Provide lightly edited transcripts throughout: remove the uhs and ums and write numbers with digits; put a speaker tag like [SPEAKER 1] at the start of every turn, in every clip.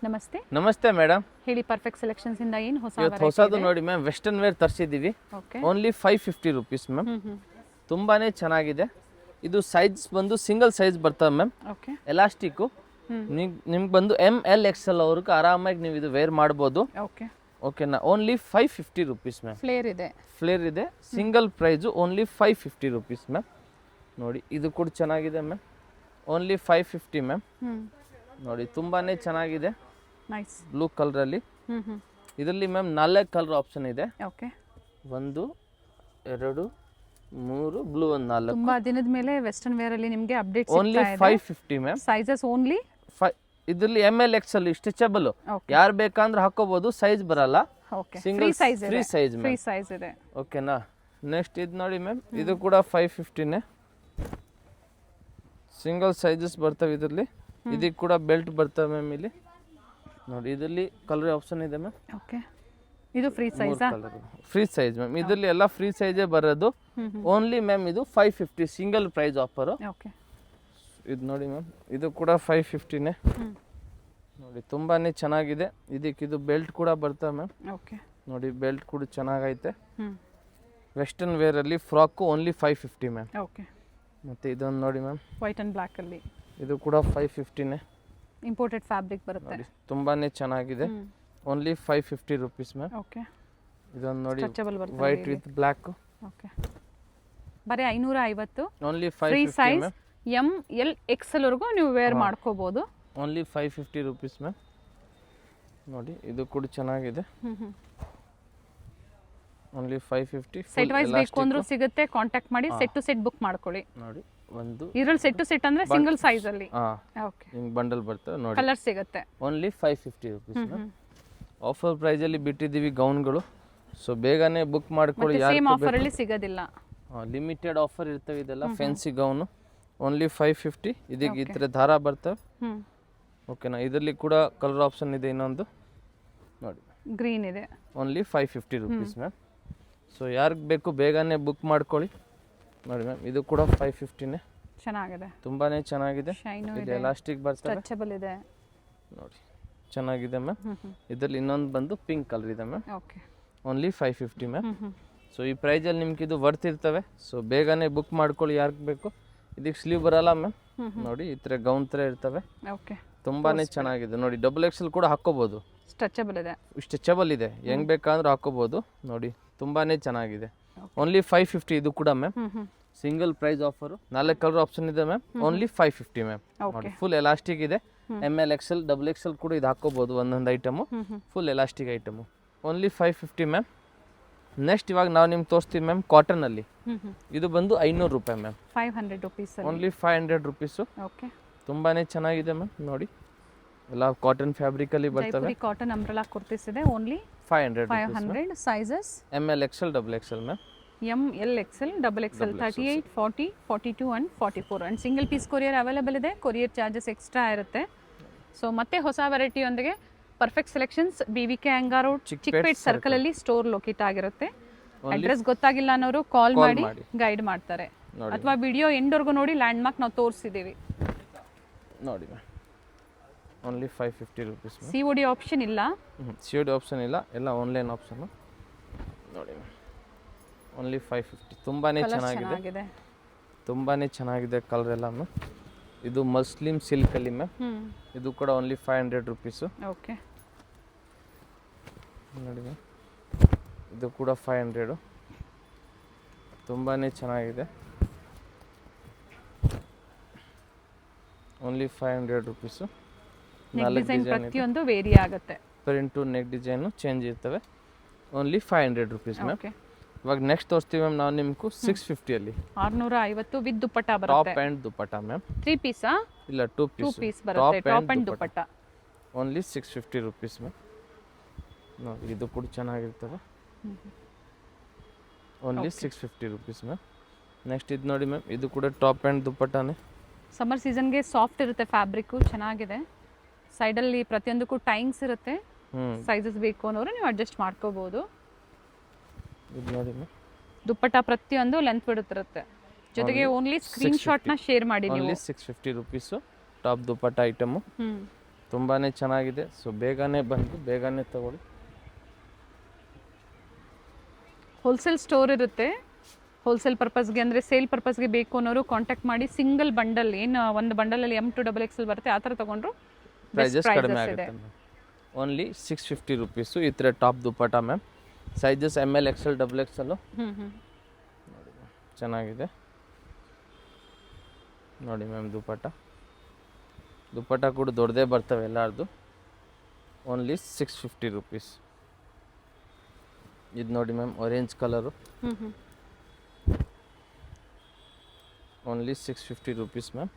[SPEAKER 1] ನಮಸ್ತೆ.
[SPEAKER 2] ನಮಸ್ತೆ ಮೇಡಮ್.
[SPEAKER 1] ಹೇಳಿ, ಪರ್ಫೆಕ್ಟ್ ಸೆಲೆಕ್ಷನ್ಸ್ ಇಂದ ಏನು
[SPEAKER 2] ಇವತ್ತು ಹೊಸದು ನೋಡಿ ಮ್ಯಾಮ್, ವೆಸ್ಟರ್ನ್ ವೇರ್ ತರಿಸಿದ್ದೀವಿ. Only 550 rupees ma'am. ತುಂಬಾನೇ ಚೆನ್ನಾಗಿದೆ. ಇದು ಸೈಜ್ ಬಂದು ಸಿಂಗಲ್ ಸೈಜ್ ಬರ್ತದೆ ಮ್ಯಾಮ್. ಎಲಾಸ್ಟಿಕ್ಕು ನಿಮ್ಗೆ ಬಂದು ML XL ಅವ್ರಿಗೆ ಆರಾಮಾಗಿ ನೀವು ಇದು ವೇರ್ ಮಾಡ್ಬೋದು. ಓಕೆನಾ? Only 550 rupees ma'am. ಫ್ಲೇರ್ ಇದೆ. Single price only 550 rupees ma'am. ನೋಡಿ ಇದು ಕೂಡ ಚೆನ್ನಾಗಿದೆ ಮ್ಯಾಮ್. Only 550 ma'am. ನೋಡಿ ತುಂಬಾನೇ ಚೆನ್ನಾಗಿದೆ. ಬ್ಲೂ ಕಲರ್ ಅಲ್ಲಿ. ಇದರಲ್ಲಿ ಮ್ಯಾಮ್ 4 ಕಲರ್ ಆಪ್ಷನ್ ಇದೆ. 1 2 3 ಬ್ಲೂ ಒಂದು 4.
[SPEAKER 1] ತುಂಬಾ ದಿನದ ಮೇಲೆ ವೆಸ್ಟರ್ನ್ ವೇರ್ ಅಲ್ಲಿ ನಿಮಗೆ update
[SPEAKER 2] only 550 ma'am.
[SPEAKER 1] Sizes only
[SPEAKER 2] ಇದರಲ್ಲಿ ML XL ಸ್ಟ್ರೆಚಬಲ್. ಯಾರು ಬೇಕಂದ್ರೆ ಹಾಕೋಬಹುದು, ಸೈಜ್ ಬರಲ್ಲ. ಸಿಂಗಲ್ ಫ್ರೀ ಸೈಜ್
[SPEAKER 1] ಇದೆ.
[SPEAKER 2] ಓಕೆನಾ? ನೆಕ್ಸ್ಟ್ ಇದು ನೋಡಿ ಮ್ಯಾಮ್, ಇದು ಕೂಡ 550ನೇ. ಸಿಂಗಲ್ ಸೈಜಸ್ ಬರ್ತವೆ ಇದರಲ್ಲಿ. ಇದಕ್ಕೆ ಕೂಡ ಬೆಲ್ಟ್ ಬರ್ತವೆ ಮ್ಯಾಮ್. ಇಲ್ಲಿ ನೋಡಿ, ಇದರಲ್ಲಿ ಕಲರ್ ಆಪ್ಷನ್ ಇದೆ ಮ್ಯಾಮ್.
[SPEAKER 1] ಇದು ಫ್ರೀ ಸೈಜಾ?
[SPEAKER 2] Free size ma'am. ಇದರಲ್ಲಿ ಎಲ್ಲ ಫ್ರೀ ಸೈಜೇ ಬರೋದು. ಓನ್ಲಿ ಮ್ಯಾಮ್ ಇದು 550 ಸಿಂಗಲ್ ಪ್ರೈಸ್ ಆಫರ್. ಇದು ನೋಡಿ ಮ್ಯಾಮ್, ಇದು ಕೂಡ 550ನೇ. ನೋಡಿ ತುಂಬಾನೇ ಚೆನ್ನಾಗಿದೆ. ಇದಕ್ಕೆ ಇದು ಬೆಲ್ಟ್ ಕೂಡ ಬರ್ತವೆ ಮ್ಯಾಮ್. ನೋಡಿ ಬೆಲ್ಟ್ ಕೂಡ ಚೆನ್ನಾಗೈತೆ. ವೆಸ್ಟರ್ನ್ ವೇರ್ ಅಲ್ಲಿ ಫ್ರಾಕ್ ಓನ್ಲಿ 550 ಮ್ಯಾಮ್. ಮತ್ತೆ ಇದೊಂದು ನೋಡಿ ಮ್ಯಾಮ್,
[SPEAKER 1] ವೈಟ್ ಅಂಡ್ ಬ್ಲಾಕ್ ಅಲ್ಲಿ.
[SPEAKER 2] ಇದು ಕೂಡ 550ನೇ.
[SPEAKER 1] ಇಂಪೋರ್ಟೆಡ್ ಫ್ಯಾಬ್ರಿಕ್ ಬರುತ್ತೆ.
[SPEAKER 2] ತುಂಬಾನೇ ಚೆನ್ನಾಗಿದೆ. Only 550 rupees ma'am. ಇದೊಂದು ನೋಡಿ, ವೈಟ್ ವಿತ್ ಬ್ಲಾಕ್.
[SPEAKER 1] ಬರೀ 550.
[SPEAKER 2] Only
[SPEAKER 1] free
[SPEAKER 2] 550
[SPEAKER 1] size
[SPEAKER 2] ma'am.
[SPEAKER 1] ML XL ವರೆಗೂ ನೀವು ವೇರ್ ಮಾಡ್ಕೋಬಹುದು.
[SPEAKER 2] Only 550 rupees ma'am. ನೋಡಿ ಇದು ಕೂಡ ಚೆನ್ನಾಗಿದೆ. ಓನ್ಲಿ 550.
[SPEAKER 1] ಸೆಟ್ ವೈಸ್ ಬೇಕು ಅಂದ್ರೂ ಸಿಗುತ್ತೆ. ಕಾಂಟ್ಯಾಕ್ಟ್ ಮಾಡಿ, ಸೆಟ್ ಟು ಸೆಟ್ ಬುಕ್ ಮಾಡ್ಕೊಳ್ಳಿ.
[SPEAKER 2] ನೋಡಿ ಒಂದು
[SPEAKER 1] ಇದರಲ್ಲಿ ಸೆಟ್ ಟು ಸೆಟ್ ಅಂದ್ರೆ ಸಿಂಗಲ್ ಸೈಜ್ ಅಲ್ಲಿ.
[SPEAKER 2] ಹಿಂಗ್ ಬಂಡಲ್ ಬರ್ತವೆ ನೋಡಿ.
[SPEAKER 1] ಕಲರ್ ಸಿಗುತ್ತೆ.
[SPEAKER 2] Only 550 rupees ma'am. Offer price ಅಲ್ಲಿ ಬಿಟ್ಟಿದ್ದೀವಿ ಗೌನ್ಗಳು. ಸೊ ಬೇಗನೆ ಬುಕ್ ಮಾಡ್ಕೊಳ್ಳಿ.
[SPEAKER 1] ಸೇಮ್ ಆಫರ್ ಅಲ್ಲಿ ಸಿಗೋದಿಲ್ಲ.
[SPEAKER 2] ಲಿಮಿಟೆಡ್ ಆಫರ್ ಇರ್ತವೆ. ಇದೆಲ್ಲ ಫ್ಯಾನ್ಸಿ ಗೌನು. ಓನ್ಲಿ 550. ಇದಕ್ಕೆ ಈ ಥರ ದಾರ ಬರ್ತವೆ. ಓಕೆನಾ? ಇದರಲ್ಲಿ ಕೂಡ ಕಲರ್ ಆಪ್ಷನ್ ಇದೆ. ಇನ್ನೊಂದು ನೋಡಿ,
[SPEAKER 1] ಗ್ರೀನ್ ಇದೆ.
[SPEAKER 2] Only 550 rupees ma'am. ಸೊ ಯಾರಿಗೆ ಬೇಕು ಬೇಗನೆ ಬುಕ್ ಮಾಡ್ಕೊಳ್ಳಿ. ನೋಡಿ ಮ್ಯಾಮ್, ಇದು ಕೂಡ 550ನೇ.
[SPEAKER 1] ಚೆನ್ನಾಗಿದೆ.
[SPEAKER 2] ತುಂಬಾನೇ ಚೆನ್ನಾಗಿದೆ. ಇದು ಎಲಾಸ್ಟಿಕ್ ಬರ್ತದೆ.
[SPEAKER 1] ಸ್ಟ್ರೆಚಬಲ್ ಇದೆ.
[SPEAKER 2] ನೋಡಿ ಚೆನ್ನಾಗಿದೆ ಮ್ಯಾಮ್. ಇದರಲ್ಲಿ ಇನ್ನೊಂದು ಬಂದು ಪಿಂಕ್ ಕಲರ್ ಇದೆ ಮ್ಯಾಮ್. Only 550 ma'am. ಸೊ ಈ ಪ್ರೈಸಲ್ಲಿ ನಿಮ್ಗೆ ಇದು ವರ್ತ್ ಇರ್ತವೆ. ಸೊ ಬೇಗನೆ ಬುಕ್ ಮಾಡ್ಕೊಳ್ಳಿ ಯಾರಿಗೆ ಬೇಕು. ಇದಕ್ಕೆ ಸ್ಲೀವ್ ಬರಲ್ಲ ಮ್ಯಾಮ್. ನೋಡಿ ಈ ಥರ ಗೌನ್ ಥರ ಇರ್ತವೆ. ತುಂಬಾನೇ ಚೆನ್ನಾಗಿದೆ. ನೋಡಿ XXL ಕೂಡ ಹಾಕೋಬಹುದು. ಸ್ಟ್ರೆಚಬಲ್ ಇದೆ. ಹೆಂಗ್ ಬೇಕಾದ್ರೂ ಹಾಕೋಬಹುದು. ನೋಡಿ ತುಂಬಾನೇ ಚೆನ್ನಾಗಿದೆ. ಓನ್ಲಿ 550 ಇದು ಕೂಡ ma'am. Single price offer. 4 colour option ಇದೆ ಮ್ಯಾಮ್. Only 550 ma'am. ನೋಡಿ ಫುಲ್ ಎಲಾಸ್ಟಿಕ್ ಇದೆ. ML XL XXL ಕೂಡ ಇದು ಹಾಕೋಬಹುದು. ಒಂದೊಂದು item full elastic item. Only 550 ma'am. Next ಇವಾಗ ನಾವು ನಿಮ್ಗೆ ತೋರಿಸ್ತೀವಿ ಮ್ಯಾಮ್, ಕಾಟನ್ ಅಲ್ಲಿ. ಇದು ಬಂದು 500 ರೂಪಾಯಿ ಮ್ಯಾಮ್.
[SPEAKER 1] 500 rupees.
[SPEAKER 2] Only 500 rupees. ತುಂಬಾನೇ ಚೆನ್ನಾಗಿದೆ ಮ್ಯಾಮ್. ನೋಡಿ ಎಲ್ಲ ಕಾಟನ್ ಫ್ಯಾಬ್ರಿಕ್ ಅಲ್ಲಿ ಬರ್ತವೆ.
[SPEAKER 1] ಕಾಟನ್ ಅಂಬ್ರೆಲಾ ಕುರ್ತೀಸ್ ಇದೆ. Only
[SPEAKER 2] 500
[SPEAKER 1] sizes
[SPEAKER 2] ML XL XXL ಮ್ಯಾಮ್.
[SPEAKER 1] ML XL XXL 38 40 42 and 44 and single piece courier available ಇದೆ. ಕೊರಿಯರ್ ಚಾರ್ಜಸ್ ಎಕ್ಸ್ಟ್ರಾ ಇರುತ್ತೆ. ಸೊ ಮತ್ತೆ ಹೊಸ ವೆರೈಟಿಯೊಂದಿಗೆ perfect selections BVK Iyengar road Chickpet circle ಅಲ್ಲಿ ಸ್ಟೋರ್ ಲೊಕೇಟ್ ಆಗಿರುತ್ತೆ. ಅಡ್ರೆಸ್ ಗೊತ್ತಾಗಿಲ್ಲ ಅನ್ನೋರು ಕಾಲ್ ಮಾಡಿ ಗೈಡ್ ಮಾಡ್ತಾರೆ. ಅಥವಾ ವಿಡಿಯೋ ಎಂಡ್ವರೆಗೂ ನೋಡಿ, ಲ್ಯಾಂಡ್ ಮಾರ್ಕ್ ನಾವು ತೋರಿಸಿದ್ದೀವಿ.
[SPEAKER 2] ನೋಡಿ ma'am, only 550 rupees.
[SPEAKER 1] COD option ಇಲ್ಲ.
[SPEAKER 2] COD ಆಪ್ಷನ್ ಇಲ್ಲ, ಎಲ್ಲ ಆನ್ಲೈನ್ ಆಪ್ಷನ್. ನೋಡಿ ಮ್ಯಾಮ್, ಓನ್ಲಿ 550. ತುಂಬಾನೇ ಚೆನ್ನಾಗಿದೆ. ತುಂಬಾನೇ ಚೆನ್ನಾಗಿದೆ ಕಲರ್ ಎಲ್ಲ ಮ್ಯಾಮ್. ಇದು ಮಸ್ಲಿಮ್ ಸಿಲ್ಕ್ ಅಲ್ಲಿ ಮ್ಯಾಮ್. ಇದು ಕೂಡ ಓನ್ಲಿ 500 rupees. ನೋಡಿ ಮ್ಯಾಮ್, ಇದು ಕೂಡ 500. ತುಂಬಾನೇ ಚೆನ್ನಾಗಿದೆ. Only 500 rupees.
[SPEAKER 1] ಪ್ರತಿಯೊಂದು ವೇರಿ ಆಗುತ್ತೆ.
[SPEAKER 2] ಪ್ರಿಂಟು ನೆಕ್ ಡಿಸೈನ್ ಚೇಂಜ್ ಇರ್ತವೆ. Only 500 rupees ma'am. ಇವಾಗ ನೆಕ್ಸ್ಟ್ ತೋರಿಸ್ತೀವಿ ಮ್ಯಾಮ್ ನಾವು ನಿಮ್ಗೆ 650 ಅಲ್ಲಿ.
[SPEAKER 1] 650 ವಿತ್ ದುಪ್ಪಟ್ಟ ಬರುತ್ತೆ.
[SPEAKER 2] Top and dupatta ma'am.
[SPEAKER 1] 3 Pisa?
[SPEAKER 2] ಇಲ್ಲ 2
[SPEAKER 1] ಪೀಸ್ ಬರುತ್ತೆ. Top and dupatta.
[SPEAKER 2] Only 650 rupees ma'am. ನೋಡಿ ಇದು ಕೂಡ ಚೆನ್ನಾಗಿರ್ತವೆ. Only 650 rupees ma'am. ನೆಕ್ಸ್ಟ್ ಇದು ನೋಡಿ ಮ್ಯಾಮ್, ಇದು ಕೂಡ ಟಾಪ್ ಅಂಡ್ ದುಪ್ಪಟ್ಟನೇ.
[SPEAKER 1] ಸಮ್ಮರ್ ಸೀಸನ್ಗೆ ಸಾಫ್ಟ್ ಇರುತ್ತೆ ಫ್ಯಾಬ್ರಿಕ್ಕು, ಚೆನ್ನಾಗಿದೆ. ಸೈಡಲ್ಲಿ ಪ್ರತಿಯೊಂದಕ್ಕೂ ಟೈಮ್ಸ್ ಇರುತ್ತೆ. ಸೈಜಸ್ ಬೇಕು ಅನ್ನೋರು ನೀವು ಅಡ್ಜಸ್ಟ್ ಮಾಡ್ಕೋಬಹುದು.
[SPEAKER 2] ಇದು ನೋಡಿ ಮ್ಯಾಮ್,
[SPEAKER 1] ದುಪ್ಪಟ್ಟ ಪ್ರತಿಯೊಂದು ಲೆಂತ್ ಬಿಡುತ್ತಿರುತ್ತೆ. ಜೊತೆಗೆ ಓನ್ಲಿ ಸ್ಕ್ರೀನ್ ಶಾಟ್ ನ ಶೇರ್ ಮಾಡಿ ನೀವು.
[SPEAKER 2] ಓನ್ಲಿ 650 rupees ಟಾಪ್ ದುಪ್ಪಟ್ಟ ಐಟಮ್. ತುಂಬಾ ಚೆನ್ನಾಗಿದೆ. ಸೊ ಬೇಗನೆ ಬಂದು ಬೇಗನೆ ತಗೊಳ್ಳಿ.
[SPEAKER 1] ಹೋಲ್ಸೇಲ್ ಸ್ಟೋರ್ ಇರುತ್ತೆ. ಹೋಲ್ಸೇಲ್ ಪರ್ಪಸ್ಗೆ ಅಂದರೆ ಸೇಲ್ ಪರ್ಪಸ್ಗೆ ಬೇಕು ಅನ್ನೋರು ಕಾಂಟ್ಯಾಕ್ಟ್ ಮಾಡಿ ಸಿಂಗಲ್ ಬಂಡಲ್ ಏನು ಒಂದು ಬಂಡಲಲ್ಲಿ M to XXL ಬರುತ್ತೆ ಆ ಥರ ತೊಗೊಂಡ್ರು
[SPEAKER 2] ಪ್ರೈಸಸ್ ಕಡಿಮೆ ಆಗುತ್ತೆ ಮ್ಯಾಮ್. Only 650 rupees. ಈ ಥರ top dupatta ma'am. Sizes ML XL XXL ಚೆನ್ನಾಗಿದೆ ನೋಡಿ ಮ್ಯಾಮ್. ದುಪ್ಪಟ ಕೂಡ ದೊಡ್ಡದೇ ಬರ್ತವೆ ಎಲ್ಲರದು. Only 650 rupees. ಇದು ನೋಡಿ ma'am, orange colour. Only 650 rupees ma'am.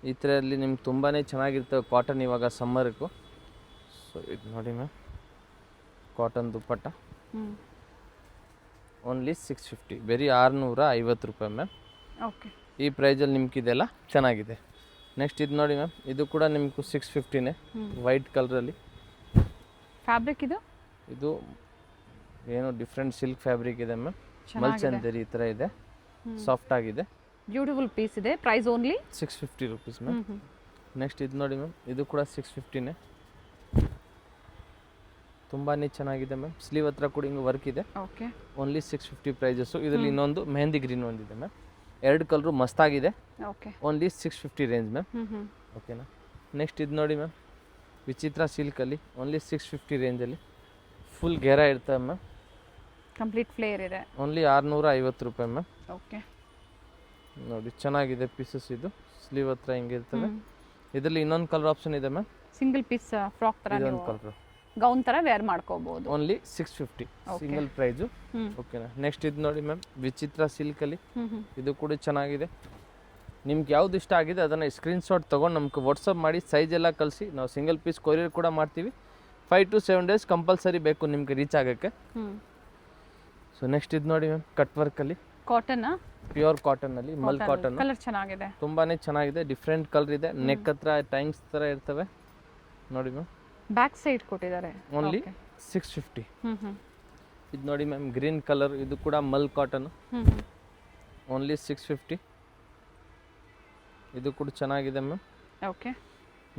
[SPEAKER 2] ಈ ಥರಲ್ಲಿ ನಿಮ್ಗೆ ತುಂಬಾ ಚೆನ್ನಾಗಿರ್ತವೆ ಕಾಟನ್ ಇವಾಗ ಸಮ್ಮರ್ಗೂ. ಸೊ ಇದು ನೋಡಿ ಮ್ಯಾಮ್, ಕಾಟನ್ ದುಪ್ಪಟ್ಟ. ಓನ್ಲಿ 650, ಬರೀ 650 ರೂಪಾಯಿ ಮ್ಯಾಮ್.
[SPEAKER 1] ಓಕೆ,
[SPEAKER 2] ಈ ಪ್ರೈಸಲ್ಲಿ ನಿಮ್ಗೆ ಇದೆಲ್ಲ ಚೆನ್ನಾಗಿದೆ. ನೆಕ್ಸ್ಟ್ ಇದು ನೋಡಿ ಮ್ಯಾಮ್, ಇದು ಕೂಡ ನಿಮ್ಗೆ 650ನೇ, ವೈಟ್ ಕಲರಲ್ಲಿ.
[SPEAKER 1] ಫ್ಯಾಬ್ರಿಕ್
[SPEAKER 2] ಇದು ಏನೋ ಡಿಫ್ರೆಂಟ್ ಸಿಲ್ಕ್ ಫ್ಯಾಬ್ರಿಕ್ ಇದೆ ಮ್ಯಾಮ್. ಮಲ್ಚಂದರಿ ಈ ಥರ ಇದೆ, ಸಾಫ್ಟ್ ಆಗಿದೆ,
[SPEAKER 1] ಬ್ಯೂಟಿಫುಲ್ ಪೀಸ್ ಇದೆ. Price only
[SPEAKER 2] 650 rupees ma'am. Next ಇದು ನೋಡಿ ಮ್ಯಾಮ್, ಇದು ಕೂಡ 650ನೇ. ತುಂಬಾ ಚೆನ್ನಾಗಿದೆ ಮ್ಯಾಮ್. ಸ್ಲೀವ್ ಹತ್ರ ಕೂಡ ಹಿಂಗೆ ವರ್ಕ್ ಇದೆ.
[SPEAKER 1] Okay,
[SPEAKER 2] only 650 prices. ಇದರಲ್ಲಿ ಇನ್ನೊಂದು ಮೆಹಂದಿ ಗ್ರೀನ್ ಒಂದಿದೆ ಮ್ಯಾಮ್. ಎರಡು ಕಲರು ಮಸ್ತಾಗಿದೆ.
[SPEAKER 1] Okay,
[SPEAKER 2] only 650 range ma'am. ಓಕೆನಾ. ನೆಕ್ಸ್ಟ್ ಇದು ನೋಡಿ ಮ್ಯಾಮ್, ವಿಚಿತ್ರ ಸಿಲ್ಕಲ್ಲಿ ಓನ್ಲಿ 650 ರೇಂಜಲ್ಲಿ ಫುಲ್ ಗೆರ ಇರ್ತವೆ ಮ್ಯಾಮ್.
[SPEAKER 1] ಕಂಪ್ಲೀಟ್ ಫ್ಲೇರ್ ಇದೆ.
[SPEAKER 2] ಓನ್ಲಿ 650 ರೂಪಾಯಿ ಮ್ಯಾಮ್.
[SPEAKER 1] ಓಕೆ,
[SPEAKER 2] ನೋಡಿ ಚೆನ್ನಾಗಿದೆ ಪೀಸಸ್. ಇದು ಸ್ಲೀವ್ ಹತ್ರ ಹಿಂಗೆ ಇರ್ತವೆ. ಇದರಲ್ಲಿ ಇನ್ನೊಂದು ಕಲರ್ ಆಪ್ಷನ್ ಇದೆ ಮ್ಯಾಮ್.
[SPEAKER 1] ಸಿಂಗಲ್ ಪೀಸ್ ಫ್ರಾಕ್ ತರ
[SPEAKER 2] ಇದೊಂದು ಕಲರ್
[SPEAKER 1] ಗೌನ್ ತರ ವೇರ್ ಮಾಡ್ಕೋಬಹುದು.
[SPEAKER 2] Only 650 single price. ಓಕೆನಾ. ನೆಕ್ಸ್ಟ್ ಇದು ನೋಡಿ ಮ್ಯಾಮ್, ವಿಚಿತ್ರ ಸಿಲ್ಕಲ್ಲಿ. ಇದು ಕೂಡ ಚೆನ್ನಾಗಿದೆ. ನಿಮ್ಗೆ ಯಾವ್ದು ಇಷ್ಟ ಆಗಿದೆ ಅದನ್ನು ಸ್ಕ್ರೀನ್ಶಾಟ್ ತೊಗೊಂಡು ನಮ್ಗೆ ವಾಟ್ಸಪ್ ಮಾಡಿ ಸೈಜ್ ಎಲ್ಲ ಕಳಿಸಿ. ನಾವು ಸಿಂಗಲ್ ಪೀಸ್ ಕೊರಿಯರ್ ಕೂಡ ಮಾಡ್ತೀವಿ. 5 to 7 ಡೇಸ್ ಕಂಪಲ್ಸರಿ ಬೇಕು ನಿಮ್ಗೆ ರೀಚ್ ಆಗೋಕ್ಕೆ. ಸೊ ನೆಕ್ಸ್ಟ್ ಇದು ನೋಡಿ ಮ್ಯಾಮ್, ಕಟ್ ವರ್ಕಲ್ಲಿ
[SPEAKER 1] ಕಾಟನ್,
[SPEAKER 2] ಪ್ಯೂರ್ ಕಾಟನ್ನಲ್ಲಿ, ಮಲ್ ಕಾಟನ್.
[SPEAKER 1] ಕಲರ್ ಚೆನ್ನಾಗಿದೆ,
[SPEAKER 2] ತುಂಬಾ ಚೆನ್ನಾಗಿದೆ. ಡಿಫ್ರೆಂಟ್ ಕಲರ್ ಇದೆ. ನೆಕ್ ಹತ್ರ ಟೈಮ್ಸ್ ಥರ ಇರ್ತವೆ ನೋಡಿ ಮ್ಯಾಮ್.
[SPEAKER 1] ಬ್ಯಾಕ್ ಸೈಡ್ ಕೊಟ್ಟಿದ್ದಾರೆ.
[SPEAKER 2] ಓನ್ಲಿ 650. ಇದು ನೋಡಿ ಮ್ಯಾಮ್, ಗ್ರೀನ್ ಕಲರ್. ಇದು ಕೂಡ ಮಲ್ ಕಾಟನ್. ಓನ್ಲಿ 650. ಇದು ಕೂಡ ಚೆನ್ನಾಗಿದೆ ಮ್ಯಾಮ್.
[SPEAKER 1] ಓಕೆ,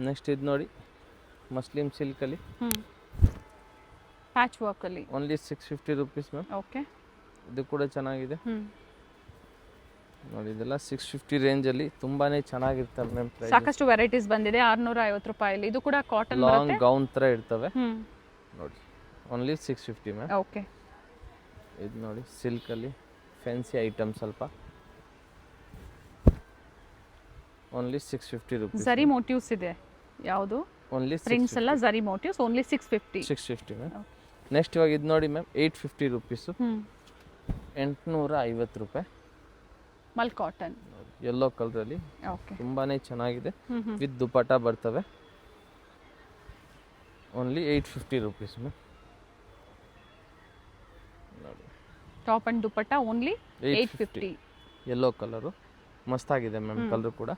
[SPEAKER 2] ನೆಕ್ಸ್ಟ್ ಇದು ನೋಡಿ, ಮಸ್ಲಿಮ್ ಸಿಲ್ಕಲ್ಲಿ
[SPEAKER 1] ಪ್ಯಾಚ್ ವರ್ಕಲ್ಲಿ.
[SPEAKER 2] Only 650 rupees ma'am.
[SPEAKER 1] ಓಕೆ,
[SPEAKER 2] ಇದು ಕೂಡ ಚೆನ್ನಾಗಿದೆ ನೋಡಿ. ಇದೆಲ್ಲ 650 ರೇಂಜಲ್ಲಿ ತುಂಬಾ ಚೆನ್ನಾಗಿರ್ತವೆ ಮ್ಯಾಮ್.
[SPEAKER 1] ಸಾಕಷ್ಟು ವೆರೈಟೀಸ್ ಬಂದಿದೆ 650 ರೂಪಾಯಲ್ಲಿ. ಇದು ಕೂಡ ಕಾಟನ್
[SPEAKER 2] ಲಾಂಗ್ ಗೌನ್ ಥರ ಇರ್ತವೆ ನೋಡಿ. Only 650 ma'am.
[SPEAKER 1] ಓಕೆ,
[SPEAKER 2] ಇದು ನೋಡಿ ಸಿಲ್ಕಲ್ಲಿ ಫ್ಯಾನ್ಸಿ ಐಟಮ್ ಸ್ವಲ್ಪ. Only 650 rupees.
[SPEAKER 1] ಝರಿ ಮೋಟಿವ್ಸ್ ಇದೆ. ಯಾವುದು
[SPEAKER 2] ಓನ್ಲಿ
[SPEAKER 1] ಪ್ರಿಂಟ್ಸ್ ಎಲ್ಲ zari motifs. Only
[SPEAKER 2] 650 ma'am. Next ಇವಾಗ ಇದು ನೋಡಿ ಮ್ಯಾಮ್, 850 ರುಪೀಸು. 850 ರೂಪಾಯಿ.
[SPEAKER 1] ಮಲ್ ಕಾಟನ್
[SPEAKER 2] ಯೆಲ್ಲೋ ಕಲರಲ್ಲಿ.
[SPEAKER 1] ಓಕೆ,
[SPEAKER 2] ತುಂಬಾ ಚೆನ್ನಾಗಿದೆ. ವಿತ್ ದುಪಟ್ಟ ಬರ್ತವೆ. Only 850 rupees ma'am. ನೋಡಿ,
[SPEAKER 1] top and dupatta only 850.
[SPEAKER 2] Yellow colour ಮಸ್ತಾಗಿದೆ ಮ್ಯಾಮ್. ಕಲರ್ ಕೂಡ.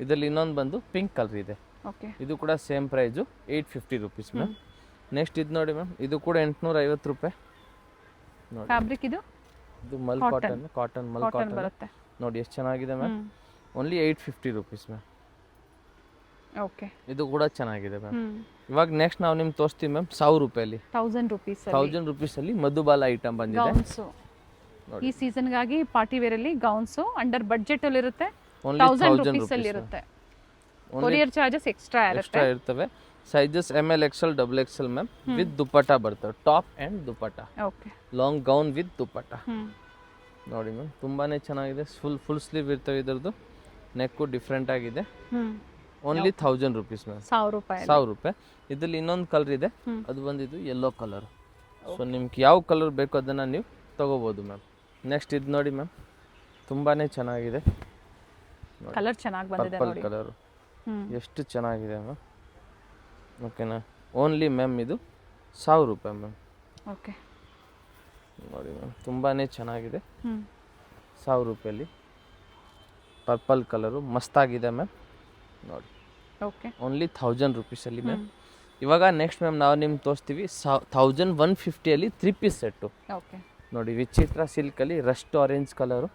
[SPEAKER 2] ಇದರಲ್ಲಿ ಇನ್ನೊಂದು ಬಂದು ಪಿಂಕ್ ಕಲರ್ ಇದೆ.
[SPEAKER 1] ಓಕೆ,
[SPEAKER 2] ಇದು ಕೂಡ same price 850 rupees ma'am. Next ಇದು ನೋಡಿ ಮ್ಯಾಮ್, ಇದು ಕೂಡ 850 ರೂಪಾಯಿ. ನೋಡಿ
[SPEAKER 1] ಫ್ಯಾಬ್ರಿಕ್ ಇದು
[SPEAKER 2] ಮಲ್ ಕಾಟನ್. ಮಲ್ ಕಾಟನ್
[SPEAKER 1] ಬರುತ್ತೆ
[SPEAKER 2] ನೋಡಿ, ಎಷ್ಟು ಚೆನ್ನಾಗಿದೆ ma'am. Only 850 rupees ma'am.
[SPEAKER 1] Okay,
[SPEAKER 2] ಇದು ಕೂಡ ಚೆನ್ನಾಗಿದೆ ಮ್ಯಾಮ್. ಇವಾಗ ನೆಕ್ಸ್ಟ್ ನಾವು ನಿಮ್ಗೆ ತೋರಿಸ್ತೀವಿ ಮ್ಯಾಮ್ 1000 ರೂಪಾಯಲ್ಲಿ.
[SPEAKER 1] 1000 ರುಪೀಸ್
[SPEAKER 2] 1000 ರುಪೀಸಲ್ಲಿ ಮಧುಬಾಲ ಐಟಮ್ ಬಂದಿದೆ.
[SPEAKER 1] ಗೌನ್ಸು ಈ ಸೀಸನ್ಗಾಗಿ ಪಾರ್ಟಿ ವೇರ್ ಅಲ್ಲಿ ಗೌನ್ಸು ಅಂಡರ್ ಬಡ್ಜೆಟ್ ಅಲ್ಲಿ ಇರುತ್ತೆ.
[SPEAKER 2] ಓನ್ಲಿ
[SPEAKER 1] 1000 ರುಪೀಸ್ ಅಲ್ಲಿ ಇರುತ್ತೆ. ಕೊರಿಯರ್ ಚಾರ್ಜಸ್ ಎಕ್ಸ್ಟ್ರಾ
[SPEAKER 2] ಇರ್ತವೆ. Sizes ML XL XXL ma'am. With dupatta ಬರ್ತವೆ, top and dupatta.
[SPEAKER 1] Okay,
[SPEAKER 2] long gown with dupatta ನೋಡಿ ಮ್ಯಾಮ್. ತುಂಬಾ ಚೆನ್ನಾಗಿದೆ. ಫುಲ್ ಸ್ಲೀವ್ ಇರ್ತವೆ. ಇದರದ್ದು ನೆಕ್ಕು ಡಿಫ್ರೆಂಟ್ ಆಗಿದೆ. Only 1000 rupees ma'am. 1000 ರೂಪಾಯಿ. ಇದರಲ್ಲಿ ಇನ್ನೊಂದು ಕಲರ್ ಇದೆ, ಅದು ಬಂದಿದ್ದು ಯೆಲ್ಲೋ ಕಲರ್. ಸೊ ನಿಮ್ಗೆ ಯಾವ ಕಲರ್ ಬೇಕು ಅದನ್ನು ನೀವು ತಗೋಬೋದು ಮ್ಯಾಮ್. ನೆಕ್ಸ್ಟ್ ಇದು ನೋಡಿ ಮ್ಯಾಮ್, ತುಂಬಾ ಚೆನ್ನಾಗಿದೆ.
[SPEAKER 1] ಕಲರ್ ಚೆನ್ನಾಗಿ ಬಂದಿದೆ ನೋಡಿ.
[SPEAKER 2] ಕಲರು ಎಷ್ಟು ಚೆನ್ನಾಗಿದೆ ಮ್ಯಾಮ್. ಓಕೆನಾ. ಓನ್ಲಿ ಮ್ಯಾಮ್ ಇದು 1000 ರೂಪಾಯಿ ಮ್ಯಾಮ್.
[SPEAKER 1] ಓಕೆ,
[SPEAKER 2] ನೋಡಿ ಮ್ಯಾಮ್, ತುಂಬಾ ಚೆನ್ನಾಗಿದೆ. 1000 ರೂಪಾಯಲ್ಲಿ ಪರ್ಪಲ್ ಕಲರು ಮಸ್ತಾಗಿದೆ ಮ್ಯಾಮ್ ನೋಡಿ.
[SPEAKER 1] ಓಕೆ,
[SPEAKER 2] ಓನ್ಲಿ 1000 ರುಪೀಸಲ್ಲಿ ಮ್ಯಾಮ್. ಇವಾಗ ನೆಕ್ಸ್ಟ್ ಮ್ಯಾಮ್ ನಾವು ನಿಮ್ಗೆ ತೋರಿಸ್ತೀವಿ 1150ಅಲ್ಲಿ 3 ಪೀಸ್ ಸೆಟ್ಟು.
[SPEAKER 1] ಓಕೆ,
[SPEAKER 2] ನೋಡಿ, ವಿಚಿತ್ರ ಸಿಲ್ಕಲ್ಲಿ ರಸ್ಟ್ ಆರೆಂಜ್ ಕಲರು.